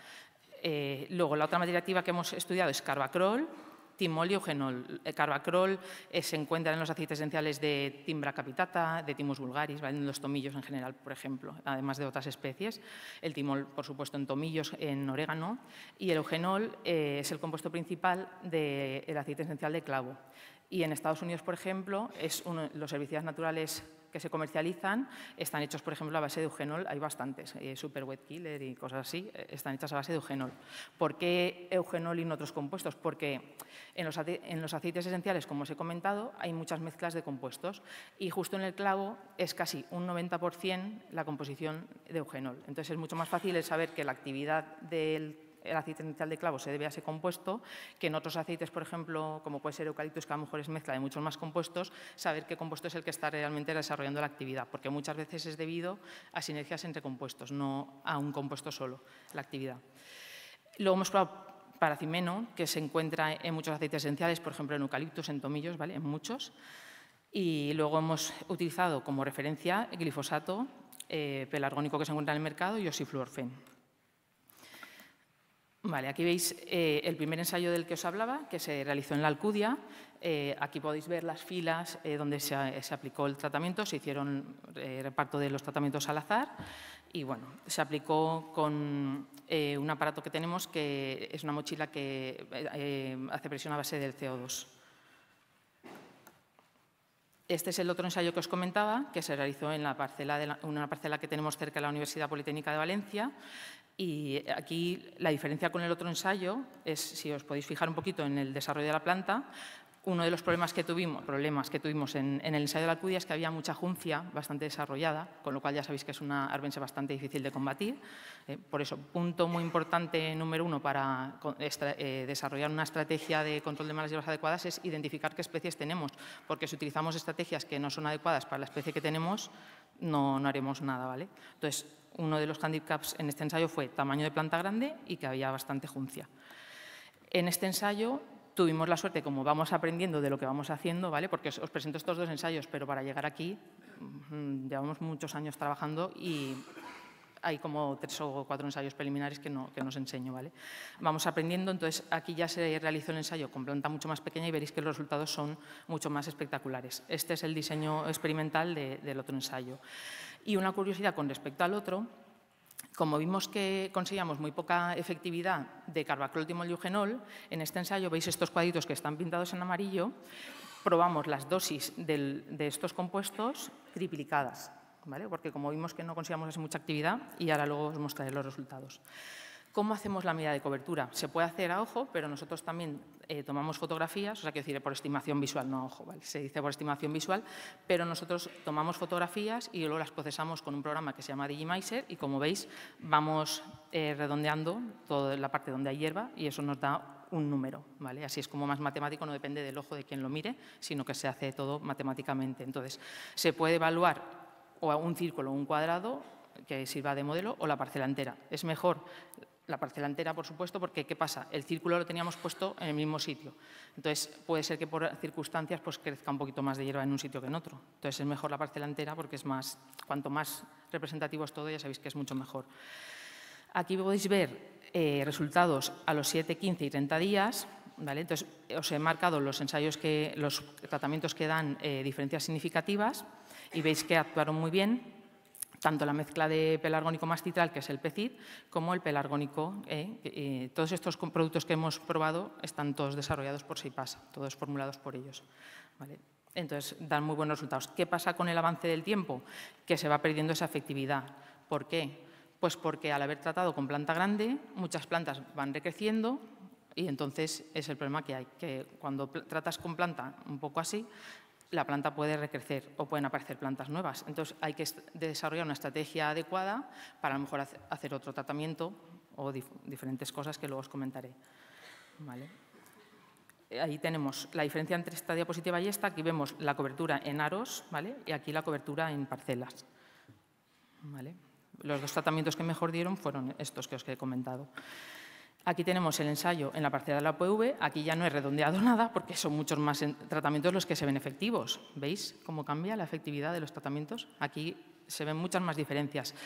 Luego, la otra materia activa que hemos estudiado es carbacrol, timol y eugenol. El carbacrol se encuentra en los aceites esenciales de Timbra capitata, de Thymus vulgaris, ¿vale? En los tomillos en general, por ejemplo, además de otras especies. El timol, por supuesto, en tomillos, en orégano. Y el eugenol es el compuesto principal del aceite esencial de clavo. Y en Estados Unidos, por ejemplo, los herbicidas naturales que se comercializan están hechos, por ejemplo, a base de eugenol. Hay bastantes, Super Wet Killer y cosas así, están hechas a base de eugenol. ¿Por qué eugenol y no otros compuestos? Porque en los aceites esenciales, como os he comentado, hay muchas mezclas de compuestos y justo en el clavo es casi un 90% la composición de eugenol. Entonces, es mucho más fácil el saber que la actividad del aceite esencial de clavo se debe a ese compuesto, que en otros aceites, por ejemplo, como puede ser eucaliptus, que a lo mejor es mezcla de muchos más compuestos, saber qué compuesto es el que está realmente desarrollando la actividad, porque muchas veces es debido a sinergias entre compuestos, no a un compuesto solo, la actividad. Luego hemos probado paracimeno, que se encuentra en muchos aceites esenciales, por ejemplo, en eucaliptus, en tomillos, ¿vale? En muchos. Y luego hemos utilizado como referencia glifosato, pelargónico que se encuentra en el mercado y oxifluorfen. Vale, aquí veis el primer ensayo del que os hablaba, que se realizó en la Alcudia. Aquí podéis ver las filas donde se aplicó el tratamiento, se hicieron reparto de los tratamientos al azar y bueno, se aplicó con un aparato que tenemos que es una mochila que hace presión a base del CO2. Este es el otro ensayo que os comentaba, que se realizó en una parcela que tenemos cerca de la Universidad Politécnica de Valencia. Y aquí la diferencia con el otro ensayo es, si os podéis fijar un poquito en el desarrollo de la planta, uno de los problemas que tuvimos en el ensayo de la Alcudia es que había mucha juncia bastante desarrollada, con lo cual ya sabéis que es una arbense bastante difícil de combatir. Por eso, punto muy importante número 1 para desarrollar una estrategia de control de malas hierbas adecuadas es identificar qué especies tenemos, porque si utilizamos estrategias que no son adecuadas para la especie que tenemos, no haremos nada, ¿vale? Entonces, uno de los handicaps en este ensayo fue tamaño de planta grande y que había bastante juncia. En este ensayo tuvimos la suerte, como vamos aprendiendo de lo que vamos haciendo, ¿vale? Porque os presento estos dos ensayos, pero para llegar aquí llevamos muchos años trabajando y hay como 3 o 4 ensayos preliminares que no os enseño, ¿vale? Vamos aprendiendo, entonces aquí ya se realizó el ensayo con planta mucho más pequeña y veréis que los resultados son mucho más espectaculares. Este es el diseño experimental del otro ensayo. Y una curiosidad con respecto al otro, como vimos que conseguíamos muy poca efectividad de carbaclol dimoleugenol, en este ensayo veis estos cuadritos que están pintados en amarillo, probamos las dosis de estos compuestos triplicadas, ¿vale? Porque como vimos que no conseguíamos así mucha actividad y ahora luego os mostraré los resultados. ¿Cómo hacemos la medida de cobertura? Se puede hacer a ojo, pero nosotros también tomamos fotografías, o sea, quiero decir, por estimación visual, no a ojo, ¿vale? Se dice por estimación visual, pero nosotros tomamos fotografías y luego las procesamos con un programa que se llama Digimiser y, como veis, vamos redondeando toda la parte donde hay hierba y eso nos da un número, ¿vale? Así es como más matemático, no depende del ojo de quien lo mire, sino que se hace todo matemáticamente. Entonces, se puede evaluar o un círculo o un cuadrado que sirva de modelo o la parcela entera. Es mejor la parcela entera, por supuesto, porque ¿qué pasa? El círculo lo teníamos puesto en el mismo sitio. Entonces, puede ser que por circunstancias pues, crezca un poquito más de hierba en un sitio que en otro. Entonces, es mejor la parcela entera porque es más, cuanto más representativo es todo, ya sabéis que es mucho mejor. Aquí podéis ver resultados a los 7, 15 y 30 días. ¿Vale? Entonces, os he marcado los ensayos, los tratamientos que dan diferencias significativas y veis que actuaron muy bien. Tanto la mezcla de pelargónico mastitral, que es el PECID, como el pelargónico. Todos estos productos que hemos probado están todos desarrollados por Seipasa, todos formulados por ellos. ¿Vale? Entonces, dan muy buenos resultados. ¿Qué pasa con el avance del tiempo? Que se va perdiendo esa efectividad. ¿Por qué? Pues porque al haber tratado con planta grande, muchas plantas van decreciendo y entonces es el problema que hay, que cuando tratas con planta un poco así, la planta puede recrecer o pueden aparecer plantas nuevas. Entonces, hay que desarrollar una estrategia adecuada para a lo mejor hacer otro tratamiento o diferentes cosas que luego os comentaré. ¿Vale? Ahí tenemos la diferencia entre esta diapositiva y esta. Aquí vemos la cobertura en aros, ¿vale? Y aquí la cobertura en parcelas. ¿Vale? Los dos tratamientos que mejor dieron fueron estos que os he comentado. Aquí tenemos el ensayo en la parcela de la UPV. Aquí ya no he redondeado nada porque son muchos más tratamientos los que se ven efectivos. ¿Veis cómo cambia la efectividad de los tratamientos? Aquí se ven muchas más diferencias.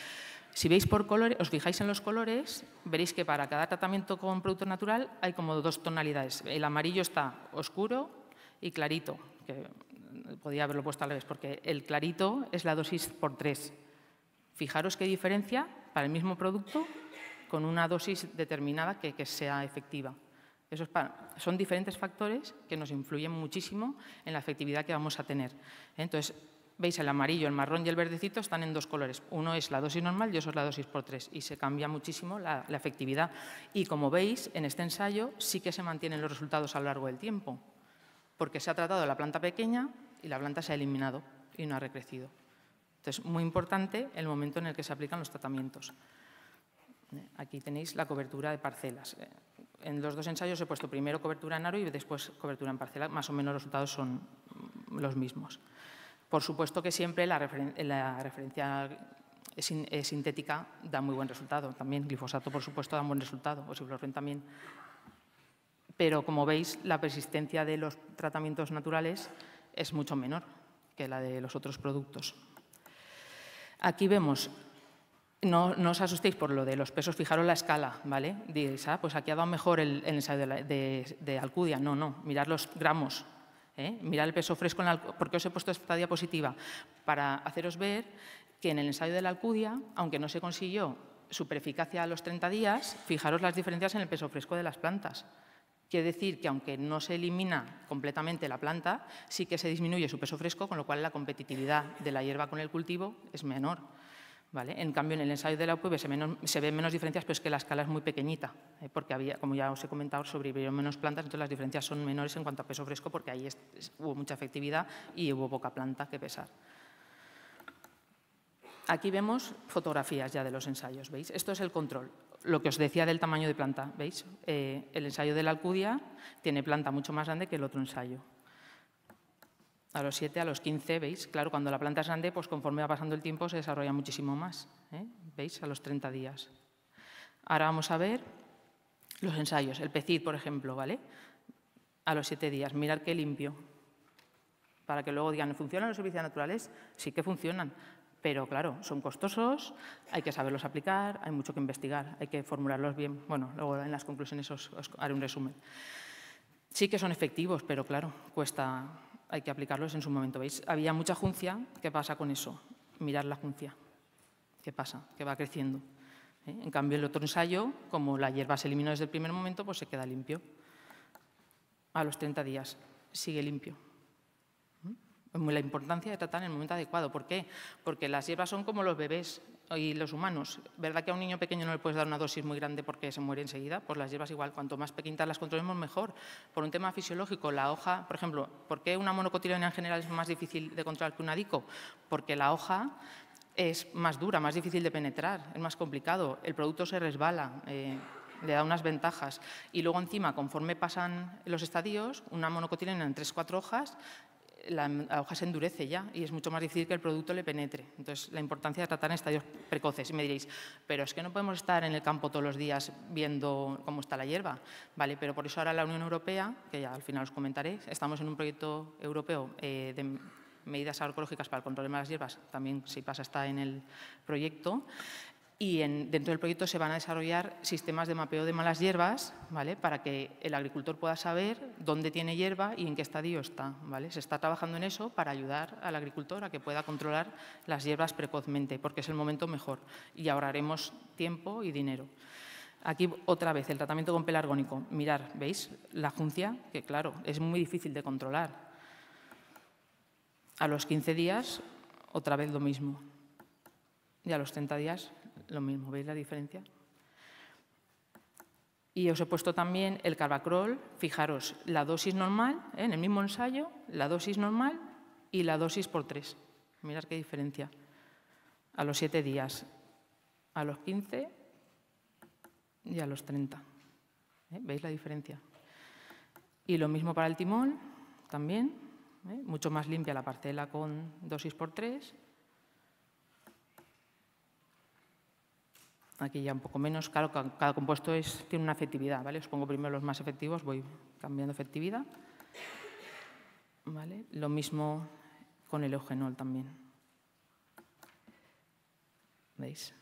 Si veis por colores, os fijáis en los colores, veréis que para cada tratamiento con producto natural hay como 2 tonalidades. El amarillo está oscuro y clarito, que podría haberlo puesto al revés, porque el clarito es la dosis por 3. Fijaros qué diferencia para el mismo producto con una dosis determinada que sea efectiva. Son diferentes factores que nos influyen muchísimo en la efectividad que vamos a tener. Entonces, veis el amarillo, el marrón y el verdecito están en dos colores. Uno es la dosis normal y otro es la dosis por 3 y se cambia muchísimo la efectividad. Y como veis, en este ensayo sí que se mantienen los resultados a lo largo del tiempo, porque se ha tratado la planta pequeña y la planta se ha eliminado y no ha recrecido. Entonces, muy importante el momento en el que se aplican los tratamientos. Aquí tenéis la cobertura de parcelas. En los dos ensayos he puesto primero cobertura en aro y después cobertura en parcela. Más o menos los resultados son los mismos. Por supuesto que siempre la referencia sintética da muy buen resultado. También glifosato, por supuesto, da un buen resultado. O Siflorfen también. Pero, como veis, la persistencia de los tratamientos naturales es mucho menor que la de los otros productos. Aquí vemos, no os asustéis por lo de los pesos, fijaros la escala, ¿vale? Diréis, pues aquí ha dado mejor el ensayo de Alcudia. No, mirad los gramos, mirad el peso fresco. ¿Por qué os he puesto esta diapositiva? Para haceros ver que en el ensayo de la Alcudia, aunque no se consiguió supereficacia a los 30 días, fijaros las diferencias en el peso fresco de las plantas. Quiere decir que, aunque no se elimina completamente la planta, sí que se disminuye su peso fresco, con lo cual la competitividad de la hierba con el cultivo es menor, ¿vale? En cambio, en el ensayo de la UPV se ven menos diferencias, pero es que la escala es muy pequeñita, porque había, como ya os he comentado, sobrevivieron menos plantas, entonces las diferencias son menores en cuanto a peso fresco, porque ahí hubo mucha efectividad y hubo poca planta que pesar. Aquí vemos fotografías ya de los ensayos, ¿veis? Esto es el control. Lo que os decía del tamaño de planta, ¿veis? El ensayo de la Alcudia tiene planta mucho más grande que el otro ensayo. A los 7, a los 15, ¿veis? Claro, cuando la planta es grande, pues conforme va pasando el tiempo se desarrolla muchísimo más, ¿veis? A los 30 días. Ahora vamos a ver los ensayos. El PECID, por ejemplo, ¿vale? A los 7 días. Mirad qué limpio. Para que luego digan, ¿funcionan los herbicidas naturales? Sí que funcionan. Pero, claro, son costosos, hay que saberlos aplicar, hay mucho que investigar, hay que formularlos bien. Bueno, luego en las conclusiones os haré un resumen. Sí que son efectivos, pero, claro, hay que aplicarlos en su momento. ¿Veis? Había mucha juncia. ¿Qué pasa con eso? Mirad la juncia. ¿Qué pasa? Que va creciendo. En cambio, el otro ensayo, como la hierba se eliminó desde el primer momento, pues se queda limpio. A los 30 días sigue limpio. La importancia de tratar en el momento adecuado. ¿Por qué? Porque las hierbas son como los bebés y los humanos. ¿Verdad que a un niño pequeño no le puedes dar una dosis muy grande porque se muere enseguida? Pues las hierbas igual, cuanto más pequeñitas las controlemos, mejor. Por un tema fisiológico, la hoja, por ejemplo, ¿por qué una monocotiledona en general es más difícil de controlar que una dico? Porque la hoja es más dura, más difícil de penetrar, es más complicado, el producto se resbala, le da unas ventajas. Y luego encima, conforme pasan los estadios, una monocotiledona en 3-4 hojas, la hoja se endurece ya y es mucho más difícil que el producto le penetre. Entonces, la importancia de tratar en estadios precoces. Y me diréis, pero es que no podemos estar en el campo todos los días viendo cómo está la hierba. Vale, pero por eso ahora la Unión Europea, que ya al final os comentaré, estamos en un proyecto europeo de medidas agroecológicas para el control de malas hierbas, también SIPASA está en el proyecto. Y dentro del proyecto se van a desarrollar sistemas de mapeo de malas hierbas, ¿vale? Para que el agricultor pueda saber dónde tiene hierba y en qué estadio está, ¿vale? Se está trabajando en eso para ayudar al agricultor a que pueda controlar las hierbas precozmente, porque es el momento mejor y ahorraremos tiempo y dinero. Aquí otra vez el tratamiento con pelargónico. Mirad, ¿veis? La juncia, que claro, es muy difícil de controlar. A los 15 días, otra vez lo mismo. Y a los 30 días, lo mismo. ¿Veis la diferencia? Y os he puesto también el Carbacrol. Fijaros, la dosis normal, en el mismo ensayo, la dosis normal y la dosis por 3. Mirad qué diferencia. A los 7 días, a los 15 y a los 30. ¿Veis la diferencia? Y lo mismo para el timón, también. Mucho más limpia la parcela con dosis por 3. Aquí ya un poco menos. Claro, cada compuesto tiene una efectividad, ¿vale? Os pongo primero los más efectivos, voy cambiando efectividad. ¿Vale? Lo mismo con el eugenol también. ¿Veis?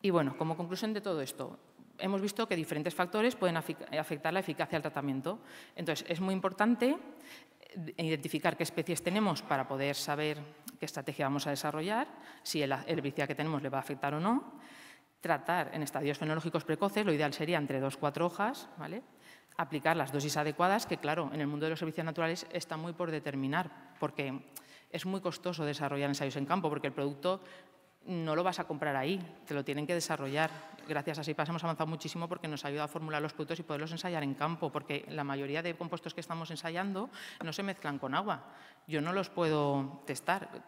Y bueno, como conclusión de todo esto, hemos visto que diferentes factores pueden afectar la eficacia del tratamiento. Entonces, es muy importante identificar qué especies tenemos para poder saber qué estrategia vamos a desarrollar, si el herbicida que tenemos le va a afectar o no. Tratar en estadios fenológicos precoces, lo ideal sería entre 2-4 hojas, ¿vale? aplicar las dosis adecuadas, que claro, en el mundo de los servicios naturales está muy por determinar, porque es muy costoso desarrollar ensayos en campo, porque el producto no lo vas a comprar ahí, te lo tienen que desarrollar. Gracias a SIPAS hemos avanzado muchísimo porque nos ayuda a formular los productos y poderlos ensayar en campo, porque la mayoría de compuestos que estamos ensayando no se mezclan con agua. Yo no los puedo testar.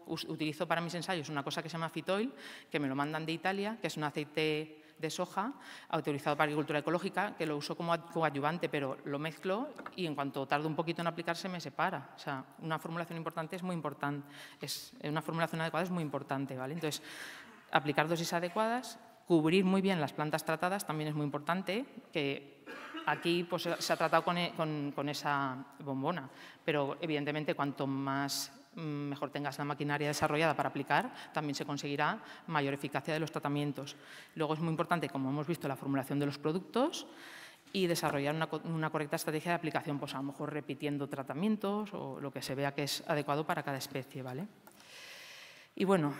Utilizo para mis ensayos una cosa que se llama Fitoil, que me lo mandan de Italia, que es un aceite de soja autorizado para agricultura ecológica, que lo uso como coadyuvante, pero lo mezclo y en cuanto tarde un poquito en aplicarse me separa. O sea, una formulación importante es muy importante, una formulación adecuada es muy importante, ¿vale? Entonces, aplicar dosis adecuadas, cubrir muy bien las plantas tratadas también es muy importante, que aquí pues, se ha tratado con esa bombona, pero evidentemente cuanto más mejor tengas la maquinaria desarrollada para aplicar, también se conseguirá mayor eficacia de los tratamientos. Luego es muy importante, como hemos visto, la formulación de los productos y desarrollar una correcta estrategia de aplicación, pues a lo mejor repitiendo tratamientos o lo que se vea que es adecuado para cada especie, ¿vale? Y bueno,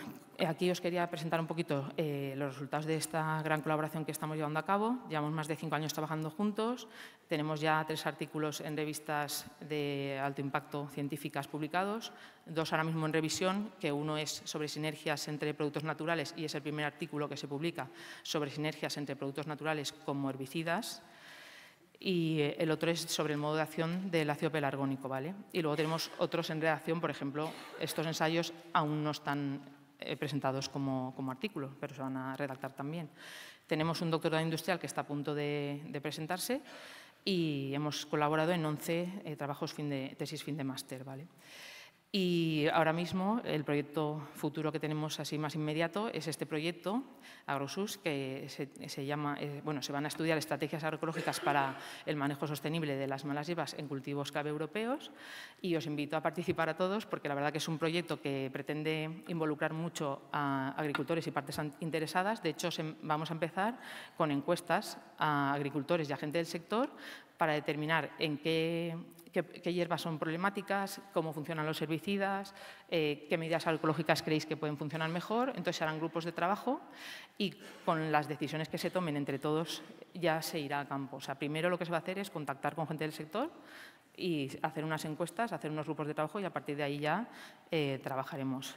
aquí os quería presentar un poquito los resultados de esta gran colaboración que estamos llevando a cabo. Llevamos más de 5 años trabajando juntos. Tenemos ya 3 artículos en revistas de alto impacto científicas publicados, 2 ahora mismo en revisión, que uno es sobre sinergias entre productos naturales y es el primer artículo que se publica sobre sinergias entre productos naturales como herbicidas. Y el otro es sobre el modo de acción del ácido pelargónico, ¿vale? Y luego tenemos otros en redacción, por ejemplo, estos ensayos aún no están presentados como artículos, pero se van a redactar también. Tenemos un doctorado industrial que está a punto de presentarse y hemos colaborado en 11 trabajos tesis fin de máster, ¿vale? Y ahora mismo el proyecto futuro que tenemos así más inmediato es este proyecto, AgroSUS, que se llama, se van a estudiar estrategias agroecológicas para el manejo sostenible de las malas hierbas en cultivos clave europeos, y os invito a participar a todos porque la verdad que es un proyecto que pretende involucrar mucho a agricultores y partes interesadas. De hecho, vamos a empezar con encuestas a agricultores y a gente del sector para determinar en qué hierbas son problemáticas, cómo funcionan los herbicidas, qué medidas agroecológicas creéis que pueden funcionar mejor. Entonces se harán grupos de trabajo y con las decisiones que se tomen entre todos ya se irá a campo. O sea, primero lo que se va a hacer es contactar con gente del sector y hacer unas encuestas, hacer unos grupos de trabajo y a partir de ahí ya trabajaremos.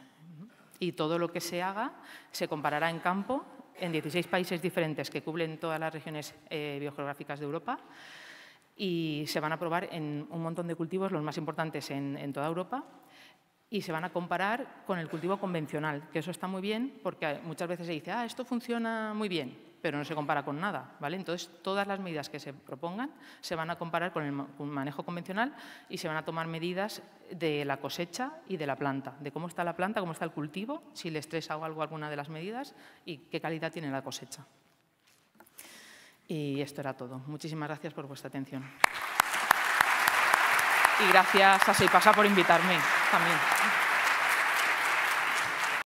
Y todo lo que se haga se comparará en campo en 16 países diferentes que cubren todas las regiones biogeográficas de Europa. Y se van a probar en un montón de cultivos, los más importantes en toda Europa, y se van a comparar con el cultivo convencional, que eso está muy bien porque muchas veces se dice, esto funciona muy bien, pero no se compara con nada, ¿vale? Entonces, todas las medidas que se propongan se van a comparar con el manejo convencional y se van a tomar medidas de la cosecha y de la planta, de cómo está la planta, cómo está el cultivo, si le estresa o algo alguna de las medidas y qué calidad tiene la cosecha. Y esto era todo. Muchísimas gracias por vuestra atención. Y gracias a SEIPASA por invitarme también.